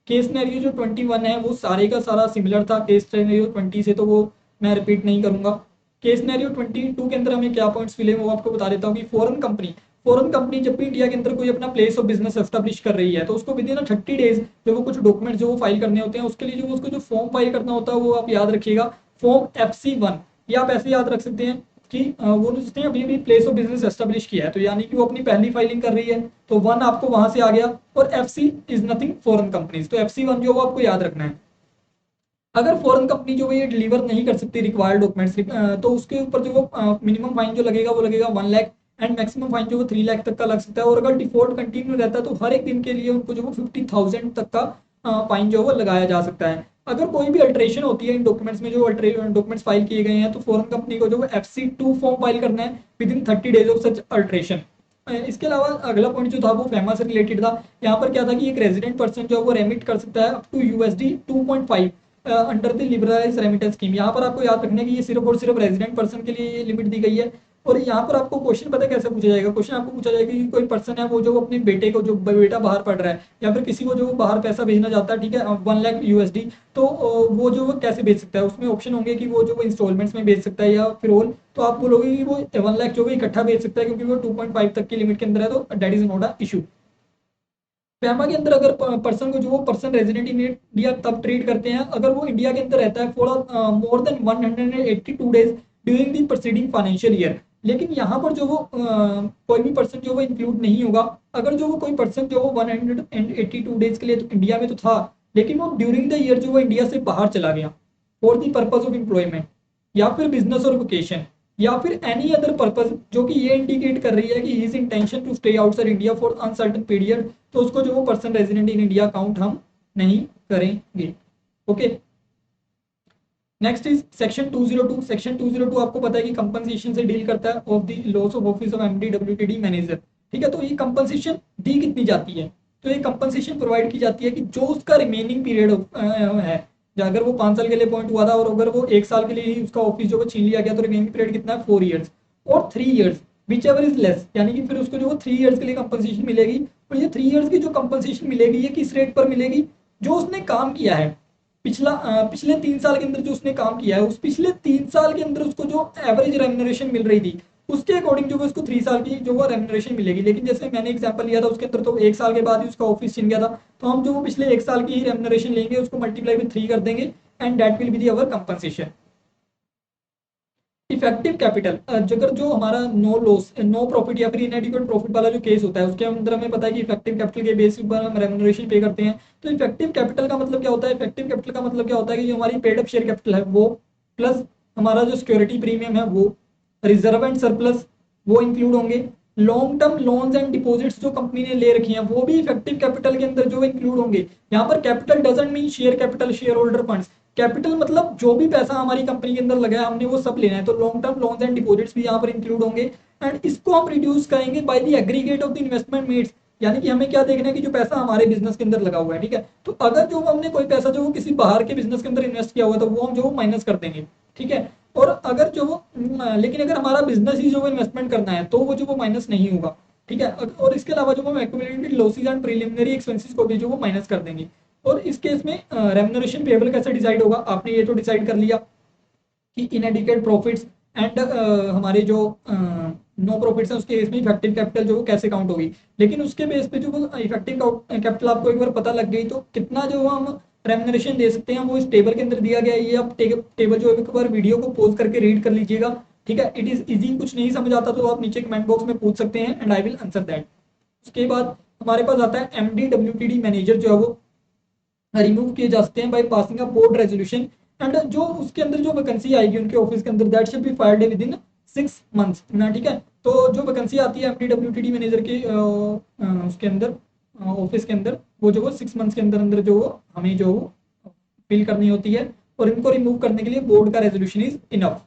केस सिनेरियो जो 21 है वो सारे का सारा सिमिलर था केस सिनेरियो 20 से, तो वो मैं रिपीट नहीं करूंगा। केस सिनेरियो 22 के अंदर हमें क्या पॉइंट्स मिले वो आपको बता देता हूँ कि फॉरेन कंपनी जब भी इंडिया के अंदर कोई अपना प्लेस ऑफ बिजनेस एस्टेब्लिश कर रही है तो उसको विद इन 30 डेज जो वो कुछ डॉक्यूमेंट जो वो फाइल करने होते हैं, उसके लिए जो उसको जो फॉर्म फाइल करना होता है वो आप याद रखिएगा, फॉर्म FC1, ये आप ऐसे याद रख सकते हैं कि वो उसने अभी अभी प्लेस ऑफ बिजनेस एस्टेब्लिश किया है, तो यानी कि वो अपनी पहली फाइलिंग कर रही है, तो 1 आपको वहां से आ गया। और FC is nothing foreign companies, तो FC1 जो वो आपको याद रखना है। अगर फॉरेन कंपनी जो है ये डिलीवर नहीं कर सकती रिक्वायर्ड डॉक्यूमेंट्स, तो उसके ऊपर जो वो मिनिमम फाइन जो लगेगा वो लगेगा 1 लाख, एंड मैक्सिमम फाइन जो वो 3 लाख तक का लग सकता है। और अगर डिफॉल्ट कंटिन्यू रहता है तो हर एक दिन के लिए उनको जो वो 50,000 तक का फाइन जो वो लगाया जा सकता है। अगर कोई भी अल्ट्रेशन होती है इन डॉक्यूमेंट्स में, जो डॉक्यूमेंट्स फाइल किए गए हैं, तो फॉरेन कंपनी को जो वो FC2 फॉर्म फाइल करना है with in 30 days of such alteration. इसके अलावा अगला पॉइंट जो था वो फेमा से रिलेटेड था। यहाँ पर क्या था कि एक रेजिडेंट पर्सन जो है वो रेमिट कर सकता है up to USD 2.5 under the liberalise remittance scheme. यहाँ पर आपको याद रखना है कि ये सिर्फ और सिर्फ रेजिडेंट पर्सन के लिए ये लिमिट दी गई है। और यहाँ पर आपको क्वेश्चन पता है कैसे पूछा जाएगा, क्वेश्चन आपको पूछा जाएगा कि कोई पर्सन है वो जो अपने बेटे को, जो बेटा बाहर पढ़ रहा है, या फिर किसी को जो बाहर पैसा भेजना चाहता है, ठीक है, 1 लाख USD, तो वो जो वो कैसे भेज सकता है। उसमें ऑप्शन होंगे कि वो जो वो इंस्टॉलमेंट्स में भेज सकता है या फिर ऑल। तो आप बोलोगे कि वो 1 लाख जो वो इकट्ठा भेज सकता है क्योंकि वो 2.5 तक की लिमिट के अंदर है, तो that is not a issue. पैमा के अंदर अगर पर्सन को जो वो पर्सन रेजिडेंट इन इंडिया तब ट्रीट करते हैं अगर वो इंडिया के अंदर रहता है for more than 182 days during the preceding financial year. लेकिन यहाँ पर जो वो कोई भी पर्सन जो वो इंक्लूड नहीं होगा। अगर जो वो कोई पर्सन जो वो 182 डेज के लिए तो इंडिया में तो था, लेकिन वो ड्यूरिंग द ईयर जो वो इंडिया से बाहर चला गया for the purpose of employment या फिर बिजनेस और वोकेशन या फिर एनी अदर पर्पज जो कि ये इंडिकेट कर रही है कि his intention to stay outside India for uncertain period, तो उसको जो वो person resident in India count हम नहीं करेंगे। Okay, next is section 202। Section 202 आपको पता है कि कंपनसेशन से डील करता है of the loss of office of MD WTD manager. ठीक है, तो ये कंपनसेशन दी कितनी जाती है, तो ये कंपनसेशन प्रोवाइड की जाती है कि जो उसका रिमेनिंग पीरियड है, अगर वो 5 साल के लिए अपॉइंट हुआ था और अगर वो 1 साल के लिए ही उसका ऑफिस जो वो छीन लिया गया, तो रिमेनिंग पीरियड कितना है 4 ईयर्स और 3 years which ever is less, यानी कि फिर उसको जो वो 3 ईयर्स के लिए कंपनसेशन मिलेगी। और ये 3 ईयर्स की जो कंपनसेशन मिलेगी ये किस रेट पर मिलेगी, जो उसने काम किया है पिछले 3 साल के अंदर जो उसने काम किया है, उस पिछले 3 साल के अंदर उसको जो एवरेज रेम्यूनरेशन मिल रही थी उसके अकॉर्डिंग जो वो उसको 3 साल की जो वो रेम्यूनरेशन मिलेगी। लेकिन जैसे मैंने एग्जांपल लिया था उसके अंदर तो 1 साल के बाद ही उसका ऑफिस छिन गया था, तो हम जो वो पिछले 1 साल की ही रेम्यूनरेशन लेंगे उसको मल्टीप्लाई विद 3 कर देंगे and that will be the our compensation. Effective capital, अगर जो हमारा नो लॉस नो प्रॉफिट या फिर इनएडिक्वेट प्रॉफिट वाला जो केस होता है उसके अंदर हमें पता है कि इफेक्टिव कैपिटल के बेसिस पर हम रेम्यूनरेशन पे करते हैं। तो इफेक्टिव कैपिटल का मतलब क्या होता है, इफेक्टिव कैपिटल का मतलब क्या होता है कि जो हमारी पेड अप शेयर कैपिटल है वो प्लस हमारा जो सिक्योरिटी प्रीमियम है वो रिजर्व एंड सरप्लस वो इंक्लूड होंगे। Long term loans and deposits जो कंपनी ने ले रखी हैं वो भी इफेक्टिव कैपिटल के अंदर जो इंक्लूड होंगे। यहाँ पर capital doesn't mean share capital, share holder funds. Capital मतलब जो भी पैसा हमारी कंपनी के अंदर लगा है हमने वो सब लेना है, तो long term loans and deposits भी यहाँ पर इंक्लूड होंगे। एंड इसको हम रिड्यूस करेंगे by the aggregate of the investment made, यानी कि हमें क्या देखना है कि जो पैसा हमारे बिजनेस के अंदर लगा हुआ है, ठीक है, तो अगर जो हमने कोई पैसा जो किसी बाहर के बिजनेस के अंदर इन्वेस्ट किया हुआ है तो वो हम जो माइनस कर देंगे। ठीक है, और अगर जो वो लेकिन अगर हमारा बिजनेस ही जो इन्वेस्टमेंट करना है तो वो जो वो माइनस नहीं होगा। ठीक है, और इसके अलावा जो हम accumulated losses and preliminary expenses को भी जो वो माइनस कर देंगे। और इस केस में रेम्यूनरेशन पेबल कैसे डिसाइड होगा, आपने ये तो डिसाइड कर लिया कि इनएडिक्वेट प्रॉफिट्स एंड हमारे जो नो प्रॉफिट्स है उसके केस में इफेक्टिव कैपिटल जो वो कैसे काउंट होगी। लेकिन उसके बेस पे जो इफेक्टिव कैपिटल आपको एक बार पता लग गई तो कितना जो हम रेम्यूनरेशन दे सकते हैं वो इस टेबल के अंदर दिया गया है। ये आप टेबल जो एक बार वीडियो को पॉज करके रीड कर लीजिएगा। ठीक है, इट इज इजी, कुछ नहीं समझ आता तो आप नीचे कमेंट बॉक्स में पूछ सकते हैं and I will answer that. उसके बाद हमारे पास आता है MD WTD मैनेजर जो है वो रिमूव किए जा सकते हैं by passing a board resolution. And जो उसके अंदर जो वैकेंसी आएगी उनके ऑफिस के अंदर that should be filed with in 6 months ना। ठीक है, तो जो वैकेंसी आती है MD WTD मैनेजर के उसके अंदर ऑफिस के अंदर वो जो वो 6 मंथ्स के अंदर अंदर जो हमें जो फिल करनी होती है। और इनको रिमूव करने के लिए बोर्ड का रेजोल्यूशन इज इनफ।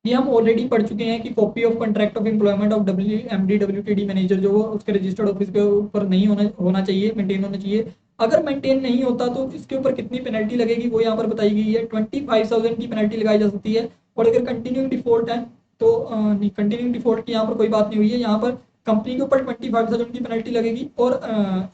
ये हम ऑलरेडी पढ़ चुके हैं कि copy of contract of employment of MD WTD manager जो वो उसके रजिस्टर्ड ऑफिस के ऊपर नहीं होना चाहिए, मेंटेन होना चाहिए। अगर मेंटेन नहीं होता तो इसके ऊपर कितनी पेनल्टी लगेगी वो यहाँ पर बताई गई है, 25,000 की पेनल्टी लगाई जा सकती है। और अगर कंटिन्यूइंग डिफॉल्ट है तो नहीं, कंटिन्यूइंग डिफॉल्ट की यहाँ पर कोई बात नहीं हुई है। यहाँ पर कंपनी के ऊपर 25,000 की पेनल्टी लगेगी और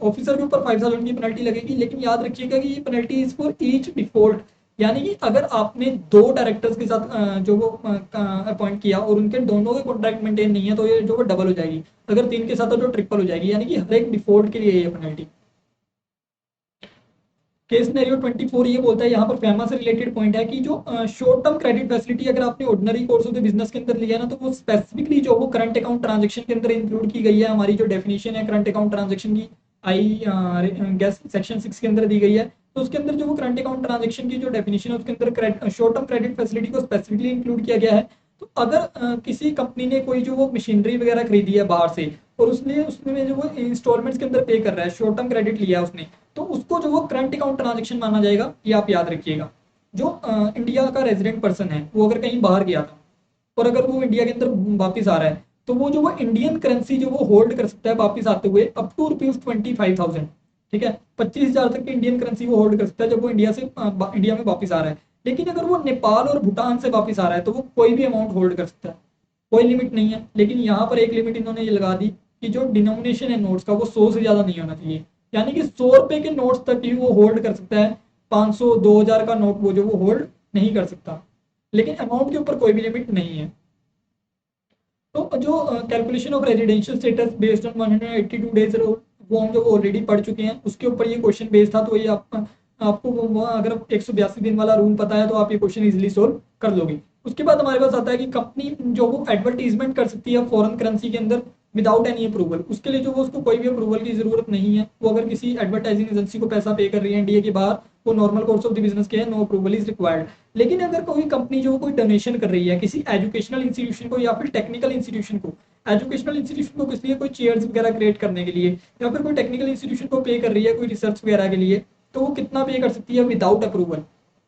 ऑफिसर के ऊपर 5,000 की पेनल्टी लगेगी। लेकिन याद रखिएगा कि ये penalty is for each default, यानी कि अगर आपने 2 डायरेक्टर्स के साथ जो वो अपॉइंट किया और उनके दोनों के कॉन्ट्रैक्ट मेंटेन नहीं है तो ये जो वो डबल हो जाएगी। अगर 3 के साथ तो जो ट्रिपल हो जाएगी, यानी कि हर एक डिफॉल्ट के लिए ये पेनल्टी। केस सिनेरियो 24 ये बोलता है, यहाँ पर फेमा से रिलेटेड पॉइंट है कि जो शॉर्ट टर्म क्रेडिट फैसिलिटी अगर आपने ordinary course of the business के अंदर लिया ना, तो वो स्पेसिफिकली जो वो करंट अकाउंट ट्रांजेक्शन के अंदर इंक्लूड की गई है। हमारी जो डेफिनेशन है करंट अकाउंट ट्रांजेक्शन की, आई गैस सेक्शन 6 के अंदर दी गई है। तो उसके अंदर जो वो करंट अकाउंट ट्रांजेक्शन की जो डेफिनेशन है उसके अंदर शॉर्ट टर्म क्रेडिट फैसिलिटी को स्पेसिफिकली इंक्लूड किया गया है। तो अगर किसी कंपनी ने कोई जो वो मशीनरी वगैरह खरीदी है बाहर से, और उसने उसमें जो वो इंस्टॉलमेंट्स के अंदर पे कर रहा है, शॉर्ट टर्म क्रेडिट लिया है उसने, तो उसको जो वो करंट अकाउंट ट्रांजेक्शन माना जाएगा। ये आप याद रखिएगा। जो इंडिया का रेजिडेंट पर्सन है वो अगर कहीं बाहर गया था और अगर वो इंडिया के अंदर वापस आ रहा है, तो वो जो वो इंडियन करेंसी जो वो होल्ड कर सकता है वापस आते हुए अप टू ₹25,000। ठीक है, 25,000 तक की इंडियन करेंसी वो होल्ड कर सकता है जब वो इंडिया में वापस आ रहा है। लेकिन अगर वो नेपाल और भूटान से वापस आ रहा है तो वो कोई भी अमाउंट होल्ड कर सकता है, कोई लिमिट नहीं है। लेकिन यहाँ पर एक लिमिट इन्होंने ये लगा दी कि जो डिनोमिनेशन है नोट्स का वो 100 से ज्यादा नहीं होना चाहिए। यानी कि 100 रुपए के नोट्स तक ही वो होल्ड कर सकता है, 500 2,000 का नोट वो जो वो होल्ड नहीं कर सकता। लेकिन अमाउंट के ऊपर कोई भी लिमिट नहीं है। तो जो calculation of residential status based on 182 days rule, वो हम जो ऑलरेडी पढ़ चुके हैं, उसके ऊपर ये क्वेश्चन बेस्ड था। तो ये आपको अगर 182 दिन वाला रूल पता है तो आप ये क्वेश्चन इजीली सोल्व कर लोगे। उसके बाद हमारे पास आता है कि कंपनी जो वो एडवर्टीजमेंट कर सकती है फॉरेन करेंसी के अंदर विदाउट एनी अप्रूवल। उसके लिए जो वो उसको कोई भी अप्रूवल की जरूरत नहीं है। वो अगर किसी एडवर्टाइजिंग एजेंसी को पैसा पे कर रही है इंडिया के बाहर, वो normal course of the business के है, नो अप्रूवल इज रिक्वायर्ड। लेकिन अगर कोई कंपनी जो कोई डोनेशन कर रही है किसी एजुकेशनल इंस्टीट्यूशन को या फिर टेक्निकल इंस्टीट्यूशन को, एजुकेशनल इंस्टीट्यूशन को किस लिए, कोई चेयर्स वगैरह क्रिएट करने के लिए, या फिर कोई टेक्निकल इंस्टीट्यूशन को पे कर रही है कोई रिसर्च वगैरह के लिए, तो वो कितना पे कर सकती है विदाउट अप्रूवल।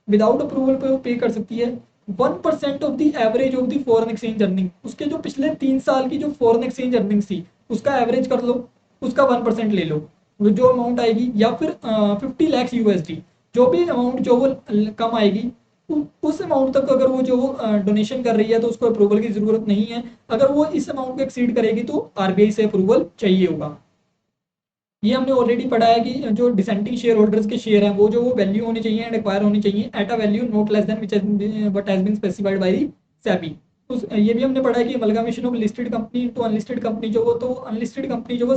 विदाउट अप्रूवल पे वो पे कर सकती है 1% of the average of the foreign exchange earning. उसके जो पिछले 3 साल की जो फॉरेन एक्सचेंज अर्निंग थी उसका एवरेज कर लो, उसका 1% ले लो, वो जो अमाउंट आएगी। या फिर 50 लाख USD, जो भी अमाउंट जो वो कम आएगी, उस अमाउंट तक अगर वो जो डोनेशन कर रही है तो उसको अप्रूवल की जरूरत नहीं है। अगर वो इस अमाउंट को एक्सीड करेगी तो आरबीआई से अप्रूवल चाहिए होगा। ये हमने ऑलरेडी पढ़ा है कि जो डिसेंटिंग शेयर होल्डर्स के शेयर हैं वो जो वो वैल्यू होनी चाहिए एंड एक्वायर होनी चाहिए at a value not less than what has been specified by the SEBI. उस ये भी हमने पढ़ा है कि amalgamation of listed company to unlisted company जो वो, तो अनलिस्टेड कंपनी जो वो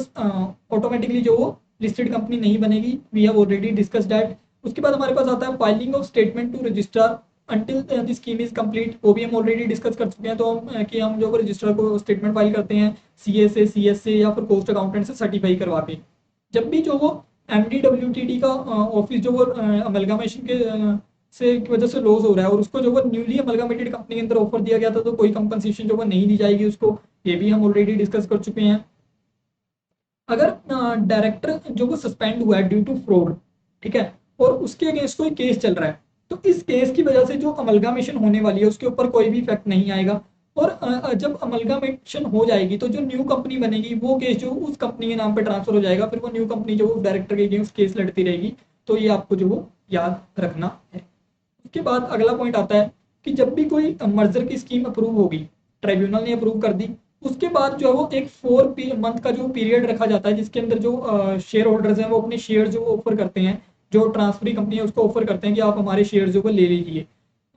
ऑटोमेटिकली जो वो लिस्टेड कंपनी नहीं बनेगी। We have already discuss that. उसके बाद हमारे पास आता है filing of statement to registrar until the scheme is complete. वो भी हम ऑलरेडी डिस्कस कर चुके हैं। तो हम कि हम जो रजिस्ट्रार को स्टेटमेंट फाइल करते हैं सीए से, सीएस से या फिर कॉस्ट अकाउंटेंट से सर्टिफाई करवा के। जब भी जो वो MDWTD का ऑफिस जो वो अमलगामेशन के से की वजह से लॉस हो रहा है और उसको जो वो न्यूली अमलगामेटेड कंपनी के अंदर ऑफर दिया गया था, तो कोई कंपनसेशन जो वो नहीं दी जाएगी उसको। ये भी हम ऑलरेडी डिस्कस कर चुके हैं। अगर डायरेक्टर जो वो सस्पेंड हुआ है ड्यू टू फ्रॉड, ठीक है, और उसके अगेंस्ट कोई केस चल रहा है, तो इस केस की वजह से जो अमलगामेशन होने वाली है उसके ऊपर कोई भी इफेक्ट नहीं आएगा। और जब अमलगामेशन हो जाएगी तो जो न्यू कंपनी बनेगी वो केस जो उस कंपनी के नाम पे ट्रांसफर हो जाएगा, फिर वो न्यू कंपनी जो उस डायरेक्टर के अगेंस्ट केस लड़ती रहेगी। तो ये आपको जो वो याद रखना है। उसके बाद अगला पॉइंट आता है कि जब भी कोई मर्जर की स्कीम अप्रूव होगी, ट्राइब्यूनल ने अप्रूव कर दी, उसके बाद जो है वो एक 4 मंथ का जो पीरियड रखा जाता है जिसके अंदर जो शेयर होल्डर्स हैं वो अपने शेयर जो ऑफर करते हैं, जो ट्रांसफरी कंपनी है उसको ऑफर करते हैं कि आप हमारे शेयर जो को ले लीजिए।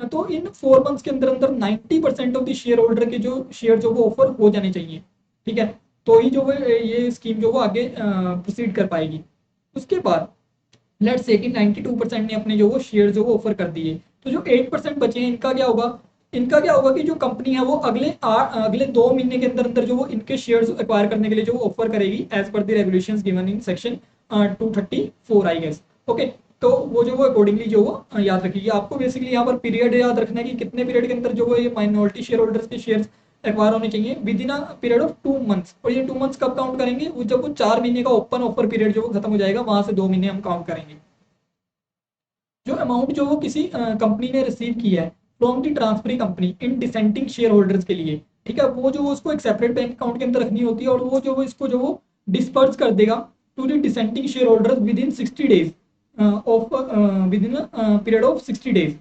तो इन 4 मंथ्स के अंदर अंदर 90% ऑफ द शेयर होल्डर के जो शेयर जो वो ऑफर हो जाने चाहिए। ठीक है, तो ही जो वो ये स्कीम जो वो आगे प्रोसीड कर पाएगी। उसके बाद लेट्स से कि 92% ने अपने जो वो शेयर जो वो ऑफर कर दिए, तो जो 8% बचे हैं इनका क्या होगा। इनका क्या होगा कि जो कंपनी है वो अगले 2 महीने के अंदर अंदर जो वो इनके शेयर्स एक्वायर करने के लिए जो ऑफर करेगी as per the regulations given in section 234 I guess. Okay, तो वो जो वो अकॉर्डिंगली जो वो याद रखिए। आपको बेसिकली यहाँ पर पीरियड याद रखना है कि कितने पीरियड के अंदर जो वो ये माइनॉरिटी शेयर होल्डर्स के शेयर्स एक्वायर होने चाहिए within a period of 2 months. और ये 2 मंथ्स कब काउंट करेंगे, वो जब वो 4 महीने का ओपन ऑफर पीरियड जो वो खत्म हो जाएगा, वहां से 2 महीने हम काउंट करेंगे। जो अमाउंट जो वो किसी कंपनी ने रिसीव की है from the transferee company in dissenting share holders के लिए, ठीक है, वो जो उसको एक सेपरेट बैंक अकाउंट के अंदर रखनी होती है और वो जो वो इसको जो वो डिस्पर्स कर देगा to the dissenting share holders within 60 days of within period of 60 days.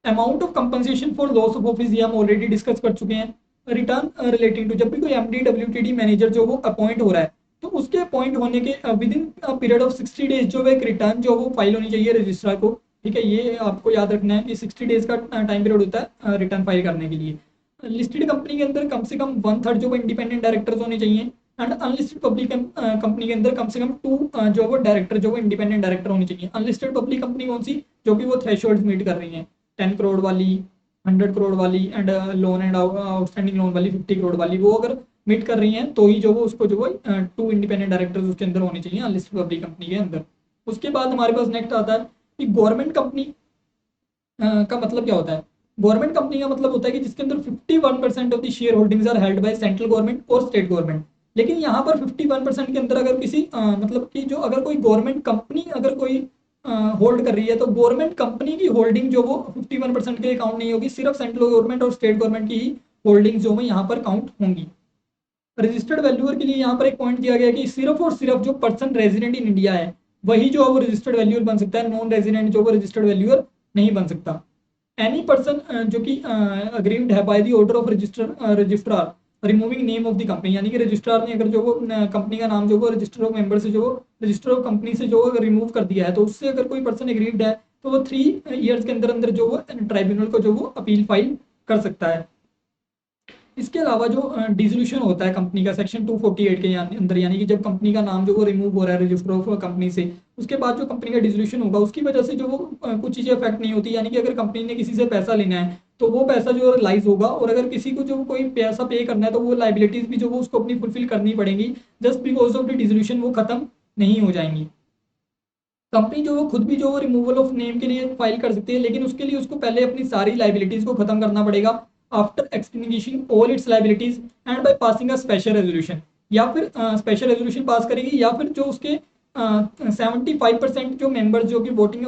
Amount of compensation for loss of office ये हम ऑलरेडी डिस्कस कर चुके हैं। रिटर्न रिलेटिंग टू जब भी कोई MDWTD मैनेजर जो वो अपॉइंट हो रहा है, तो उसके अपॉइंट होने के with in period of 60 days जो एक रिटर्न जो वो फाइल होनी चाहिए रजिस्ट्रार को। ठीक है, ये आपको याद रखना है कि 60 डेज का टाइम पीरियड होता है रिटर्न फाइल करने के लिए। लिस्टेड कंपनी के अंदर कम से कम 1/3 जो इंडिपेंडेंट डायरेक्टर्स होने चाहिए एंड अनलिस्टेड पब्लिक कंपनी के अंदर कम से कम 2 जो वो डायरेक्टर जो वो इंडिपेंडेंट डायरेक्टर होने चाहिए। अनलिस्टेड पब्लिक कंपनी कौन सी, जो कि वो थ्रेशोल्ड मीट कर रही है, 10 करोड़ वाली, 100 करोड़ वाली and loan and outstanding loan वाली 50 करोड़ वाली, वो अगर मीट कर रही हैं तो ही जो वो उसको जो वो 2 इंडिपेंडेंट डायरेक्टर्स उसके अंदर होने चाहिए अनलिस्टेड पब्लिक कंपनी के अंदर। उसके बाद हमारे पास नेक्स्ट आता है कि गवर्नमेंट कंपनी का मतलब क्या होता है। गवर्नमेंट कंपनी का मतलब होता है कि जिसके अंदर 51% of the share holdings are held by central government और स्टेट गवर्नमेंट। लेकिन यहाँ पर 51% के अंदर अगर किसी मतलब कि जो अगर कोई गवर्नमेंट कंपनी अगर कोई होल्ड कर रही है तो गवर्नमेंट कंपनी की होल्डिंग जो वो 51% के लिए काउंट नहीं होगी, सिर्फ सेंट्रल गवर्नमेंट और स्टेट गवर्नमेंट की ही होल्डिंग जो है यहाँ पर काउंट होंगी। रजिस्टर्ड वैल्यूअर के लिए यहाँ पर एक पॉइंट दिया गया कि सिर्फ और सिर्फ जो पर्सन रेजिडेंट इन इंडिया है वही जो है वो रजिस्टर्ड वैल्यूअर बन सकता है, नॉन रेजिडेंट जो वो रजिस्टर्ड वैल्यूअर नहीं बन सकता। एनी पर्सन जो कि अग्रीव्ड है by the order of registrar removing name of the company, यानी कि रजिस्ट्रार ने अगर जो वो कंपनी का नाम जो वो रजिस्टर ऑफ मेंबर से जो रजिस्टर ऑफ कंपनी से जो रिमूव कर दिया है तो उससे अगर कोई पर्सन एग्रीव्ड है तो वो 3 ईयर्स के अंदर अंदर जो वो ट्राइब्यूनल को जो वो अपील फाइल कर सकता है। इसके अलावा जो डिसोल्यूशन होता है कंपनी का सेक्शन 248 के अंदर, यानी कि जब कंपनी का नाम जो वो रिमूव हो रहा है रजिस्टर ऑफ कंपनी से, उसके बाद जो कंपनी का डिसोल्यूशन होगा उसकी वजह से जो वो कुछ चीज़ें अफेक्ट नहीं होती, यानी कि अगर कंपनी ने किसी से पैसा लेना है तो वो पैसा जो रिलाइज होगा, और अगर किसी को जो कोई पैसा पे करना है तो वो लाइबिलिटीज भी जो वो उसको अपनी फुलफिल करनी पड़ेंगी, just because of the dissolution वो खत्म नहीं हो जाएंगी। कंपनी जो वो खुद भी जो वो रिमूवल ऑफ नेम के लिए फाइल कर सकती है, लेकिन उसके लिए उसको पहले अपनी सारी लाइबिलिटीज को खत्म करना पड़ेगा after extinguishing all it's liabilities and by passing a special resolution, या फिर स्पेशल रेजोल्यूशन पास करेगी, या फिर जो उसके 75% जो मेंबर्स जो कि वोटिंग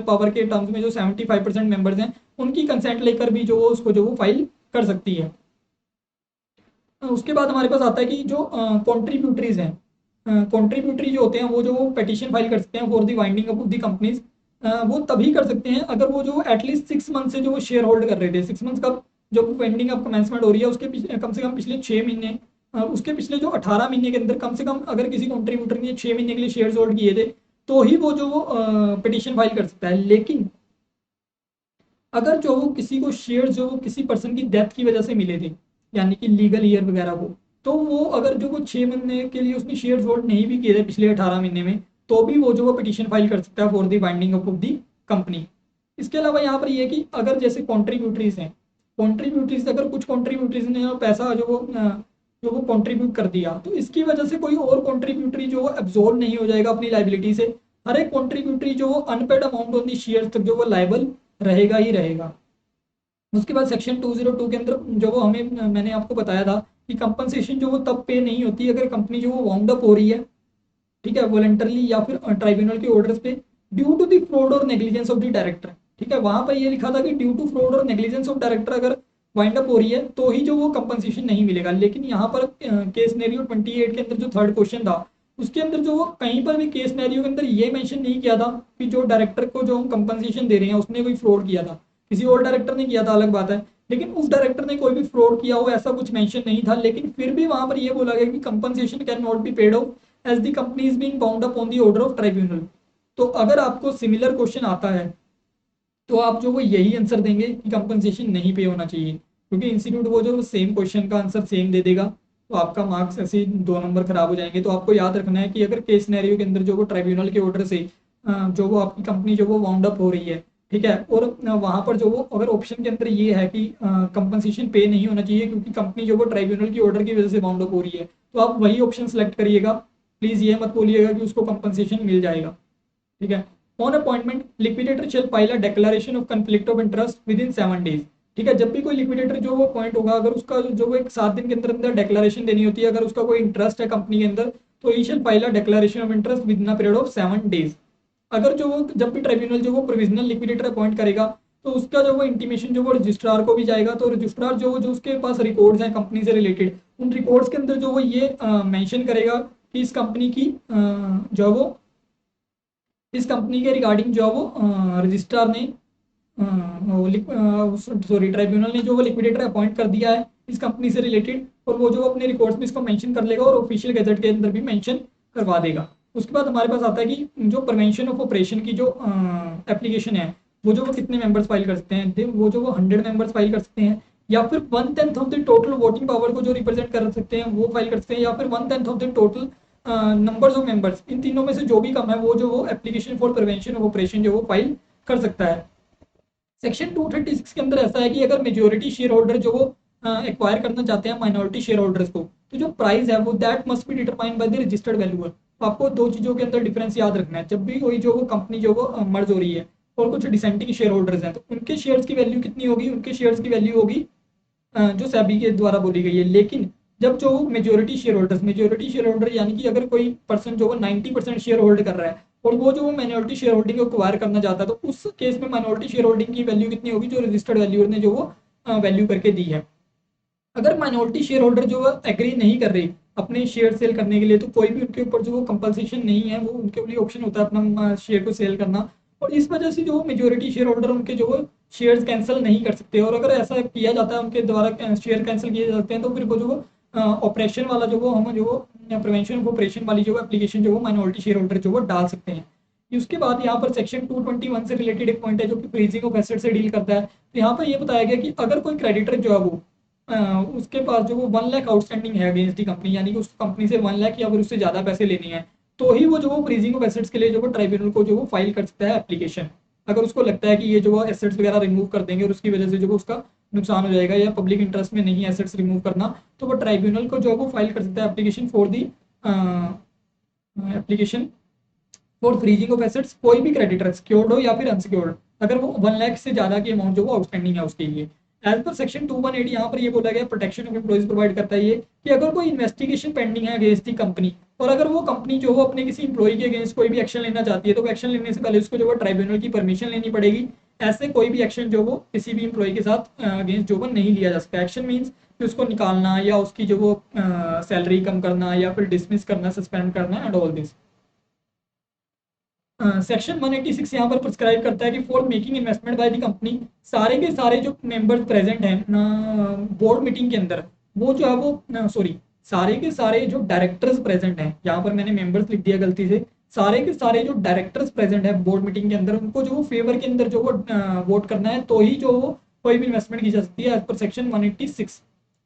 पावर के टर्म्स में जो 75% मेंबर्स हैं उनकी कंसेंट लेकर भी जो वो उसको जो वो फाइल कर सकती है। उसके बाद हमारे पास आता है कि जो कॉन्ट्रीब्यूटरीज हैं, कॉन्ट्रीब्यूटरी जो होते हैं वो जो वो पिटीशन फाइल कर सकते हैं for the winding up of the companies, वो तभी कर सकते हैं अगर वो जो एटलीस्ट 6 मंथ से जो वो शेयर होल्ड कर रहे थे। 6 मंथ का जो वाइंडिंग अप कमेंसमेंट हो रही है उसके कम से कम पिछले 6 महीने, उसके पिछले जो 18 महीने के अंदर कम से कम अगर किसी कॉन्ट्रीब्यूटर ने 6 महीने के लिए शेयर होल्ड किए थे तो ही वो जो वो पिटीशन फाइल कर सकता है। लेकिन अगर जो वो किसी को शेयर जो वो किसी पर्सन की डेथ की वजह से मिले थे, यानी कि लीगल ईयर वगैरह को, तो वो अगर जो वो 6 महीने के लिए उसने शेयर होल्ड नहीं भी किए थे पिछले 18 महीने में, तो भी वो जो वो पिटीशन फाइल कर सकता है for the binding up of the company. इसके अलावा यहाँ पर ये कि अगर जैसे कॉन्ट्रीब्यूटरीज हैं, कॉन्ट्रीब्यूटरीज अगर कुछ कॉन्ट्रीब्यूटरीज ने पैसा जो वो कॉन्ट्रीब्यूट कर दिया तो इसकी वजह से कोई और कॉन्ट्रीब्यूटरी जो वो एब्जॉर्ब नहीं हो जाएगा अपनी लाइबिलिटी से। हर एक कॉन्ट्रीब्यूटरी जो वो unpaid amount on the share तक जो वो लाइबल रहेगा ही रहेगा। उसके बाद सेक्शन 202 के अंदर जो वो हमें मैंने आपको बताया था कि कंपनसेशन जो वो तब पे नहीं होती अगर कंपनी जो वो वाउंड अप हो रही है, ठीक है, वॉलंटरली या फिर ट्राइब्यूनल के ऑर्डर्स पे, ड्यू टू द फ्रॉड और नेग्लिजेंस ऑफ द डायरेक्टर। ठीक है, वहां पर ये लिखा था कि ड्यू टू फ्रॉड और नेग्लिजेंस ऑफ डायरेक्टर अगर वाइंड अप हो रही है तो ही जो वो कंपनसेशन नहीं मिलेगा। लेकिन यहाँ पर केस सिनेरियो 28 के अंदर जो थर्ड क्वेश्चन था उसके अंदर जो वो कहीं पर भी केस सिनेरियो के अंदर ये मेंशन नहीं किया था कि जो डायरेक्टर को जो हम कंपनसेशन दे रहे हैं उसने कोई फ्रॉड किया था। किसी और डायरेक्टर ने किया था अलग बात है, लेकिन उस डायरेक्टर ने कोई भी फ्रॉड किया हो ऐसा कुछ मेंशन नहीं था। लेकिन फिर भी वहां पर ये बोला गया कि compensation can not be paid of as the company is being bound up on the order of tribunal. तो अगर आपको सिमिलर क्वेश्चन आता है तो आप जो वो यही आंसर देंगे कि कंपनसेशन नहीं पे होना चाहिए, क्योंकि इंस्टीट्यूट वो जो सेम क्वेश्चन का आंसर सेम दे देगा तो आपका मार्क्स ऐसे ही 2 नंबर खराब हो जाएंगे। तो आपको याद रखना है कि अगर केस सिनेरियो के अंदर जो वो ट्राइब्यूनल के ऑर्डर से जो वो आपकी कंपनी जो वो वाउंड अप हो रही है, ठीक है, और वहां पर जो वो अगर ऑप्शन के अंदर ये है कि कंपनसेशन पे नहीं होना चाहिए क्योंकि कंपनी जो वो ट्राइब्यूनल की ऑर्डर की वजह से वाउंड अप हो रही है, तो आप वही ऑप्शन सेलेक्ट करिएगा। प्लीज ये मत बोलिएगा कि उसको कंपनसेशन मिल जाएगा। ठीक है, on appointment liquidator shall file a declaration of conflict of interest within 7 days. ठीक है, जब भी कोई लिक्विडेटर जो वो अपॉइंट होगा अगर उसका जो वो एक 7 दिन के अंदर अंदर डिक्लेरेशन देनी होती है, अगर उसका कोई इंटरेस्ट है कंपनी के अंदर तो he shall file a declaration of interest within a period of 7 days. अगर जो वो जब भी ट्राइब्यूनल जो वो प्रोविजनल लिक्विडेटर अपॉइंट करेगा तो उसका जो वो इंटीमेशन जो वो रजिस्ट्रार को भी जाएगा, तो रजिस्ट्रार जो उसके पास रिकॉर्ड्स हैं कंपनी से रिलेटेड उन रिकॉर्ड्स के अंदर जो वो ये मेंशन करेगा कि इस कंपनी की जो वो इस कंपनी के रिगार्डिंग जो वो रजिस्ट्रार ने सॉरी ट्राइब्यूनल ने जो वो लिक्विडेटर अपॉइंट कर दिया है इस कंपनी से रिलेटेड, और वो जो अपने रिकॉर्ड्स में इसको मेंशन कर लेगा और ऑफिशियल गैजेट के अंदर भी मेंशन करवा देगा। उसके बाद हमारे पास आता है कि जो प्रिवेंशन ऑफ ऑपरेशन की जो एप्लीकेशन है वो जो वो कितने मेंबर्स फाइल कर सकते हैं, वो जो वो 100 मेंबर्स फाइल कर सकते हैं या फिर 1/10 of the total voting power को जो रिप्रेजेंट कर सकते हैं वो फाइल कर सकते हैं, या फिर 1/10 of the total numbers of members, इन तीनों में से जो भी कम है वो जो वो application for prevention of operation जो वो फाइल कर सकता है। सेक्शन 236 के अंदर ऐसा है कि अगर मेजोरिटी शेयर होल्डर जो वो एक्वायर करना चाहते हैं माइनॉरिटी शेयर होल्डर्स को, तो जो प्राइस है वो that must be determined by the registered valuer. तो आपको दो चीजों के अंदर डिफरेंस याद रखना है, जब भी कोई जो वो कंपनी जो वो मर्ज हो रही है और कुछ डिसेंटिंग शेयर होल्डर्स हैं, तो उनके शेयर्स की वैल्यू कितनी होगी, उनके शेयर्स की वैल्यू होगी जो सेबी के द्वारा बोली गई है। लेकिन जब जो मेजोरिटी शेयर होल्डर यानी कि अगर कोई पर्सन जो वो 90% शेयर होल्ड कर रहा है और वो जो माइनॉरिटी शेयर होल्डिंग को एक्वायर करना चाहता है, तो उस केस में माइनॉरिटी शेयर होल्डिंग की वैल्यू कितनी होगी, जो रजिस्टर्ड वैल्यूअर ने जो वो वैल्यू करके दी है। अगर माइनॉरिटी शेयर होल्डर जो एग्री नहीं कर रही अपने शेयर सेल करने के लिए, तो कोई भी उनके ऊपर जो वो कंपलसेशन नहीं है, वो उनके लिए ऑप्शन होता है अपना शेयर को सेल करना। और इस वजह से जो मेजोरिटी शेयर होल्डर उनके जो वो शेयर्स कैंसिल नहीं कर सकते, और अगर ऐसा किया जाता है उनके द्वारा शेयर कैंसिल किए जाते हैं, तो फिर वो जो वो ऑपरेशन वाला जो वो हम जो वो प्रिवेंशन ऑफ ऑपरेशन वाली जो एप्लीकेशन जो वो माइनॉरिटी शेयर होल्डर जो वो डाल सकते हैं। उसके बाद यहाँ पर सेक्शन 221 से रिलेटेड एक पॉइंट है जो कि फ्रीजिंग ऑफ एसेट से डील करता है। तो यहाँ पर ये बताया गया कि अगर कोई क्रेडिटर जो है वो उसके पास जो वो 1 लाख आउटस्टैंडिंग है अगेंस्ट दी कंपनी, यानी कि उस कंपनी से 1 लाख या फिर उससे ज्यादा पैसे लेने हैं, तो ही वो जो वो फ्रीजिंग ऑफ एसेट्स के लिए जो वो ट्राइब्यूनल को जो वो फाइल कर सकता है एप्लीकेशन। अगर उसको लगता है कि ये जो वो एसेट्स वगैरह रिमूव कर देंगे और उसकी वजह से जो वो उसका नुकसान हो जाएगा या पब्लिक इंटरेस्ट में नहीं एसेट्स रिमूव करना, तो वो ट्राइब्यूनल को जो वो फाइल कर सकता है application for the application for freezing of assets, कोई भी क्रेडिटर सिक्योर्ड हो या फिर अनसिक्योर्ड, अगर वो 1 लाख से ज्यादा की अमाउंट जो वो आउटस्टैंडिंग है उसके लिए। एज पर सेक्शन 218 यहाँ पर ये बोला गया प्रोटेक्शन ऑफ एम्प्लॉइज प्रोवाइड करता है ये कि अगर कोई इन्वेस्टिगेशन पेंडिंग है अगेंस्ट दी कंपनी, और अगर वो कंपनी जो वो अपने किसी इंप्लॉई के अगेंस्ट कोई भी एक्शन लेना चाहती है, तो एक्शन लेने से पहले उसको जो वो ट्राइब्यूनल की परमिशन लेनी पड़ेगी। ऐसे कोई भी एक्शन जो वो किसी भी इंप्लॉई के साथ अगेंस्ट जो वो नहीं लिया जा सकता। एक्शन मीन्स कि उसको निकालना या उसकी जो वो सैलरी कम करना या फिर डिसमिस करना, सस्पेंड करना एंड ऑल दिस। सेक्शन 186 यहाँ पर प्रिस्क्राइब करता है कि for making investment by the company, सारे के सारे जो मेंबर्स प्रेजेंट हैं बोर्ड मीटिंग के अंदर, वो जो है वो सॉरी, सारे के सारे जो डायरेक्टर्स प्रेजेंट हैं, यहाँ पर मैंने मेंबर्स लिख दिया गलती से, सारे के सारे जो डायरेक्टर्स प्रेजेंट है बोर्ड मीटिंग के अंदर, उनको जो वो फेवर के अंदर जो वो वोट करना है, तो ही जो वो कोई भी इन्वेस्टमेंट की जा सकती है एज पर सेक्शन 186।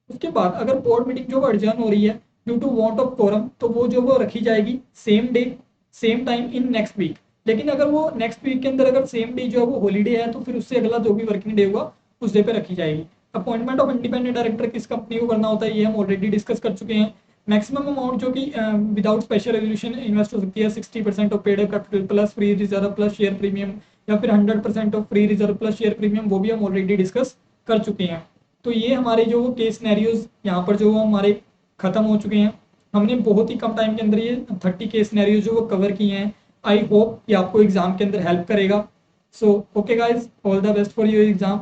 उसके बाद अगर बोर्ड मीटिंग जो अर्जन हो रही है due to want of quorum, तो वो जो वो रखी जाएगी same day same time in next week. लेकिन अगर वो नेक्स्ट वीक के अंदर अगर सेम डे जो है वो हॉलीडे है, तो फिर उससे अगला जो भी वर्किंग डे होगा उस डे पे रखी जाएगी। अपॉइंटमेंट ऑफ इंडिपेंडेंट डायरेक्टर किस कंपनी को करना होता है, ये हम ऑलरेडी डिस्कस कर चुके हैं। मैक्सिमम अमाउंट जो कि विदाउट स्पेशल रेजोल्यूशन इन्वेस्ट हो सकती है 60% of paid capital plus free reserve plus share premium, या फिर 100% of free reserve plus share premium, वो भी हम ऑलरेडी डिस्कस कर चुके हैं। तो ये हमारे जो वो केस सिनेरियोज यहाँ पर जो हमारे खत्म हो चुके हैं। हमने बहुत ही कम टाइम के अंदर ये 30 केस सिनेरियोज जो वो कवर किए हैं। आई होप कि आपको एग्जाम के अंदर हेल्प करेगा। So okay guys, all the best for your exam.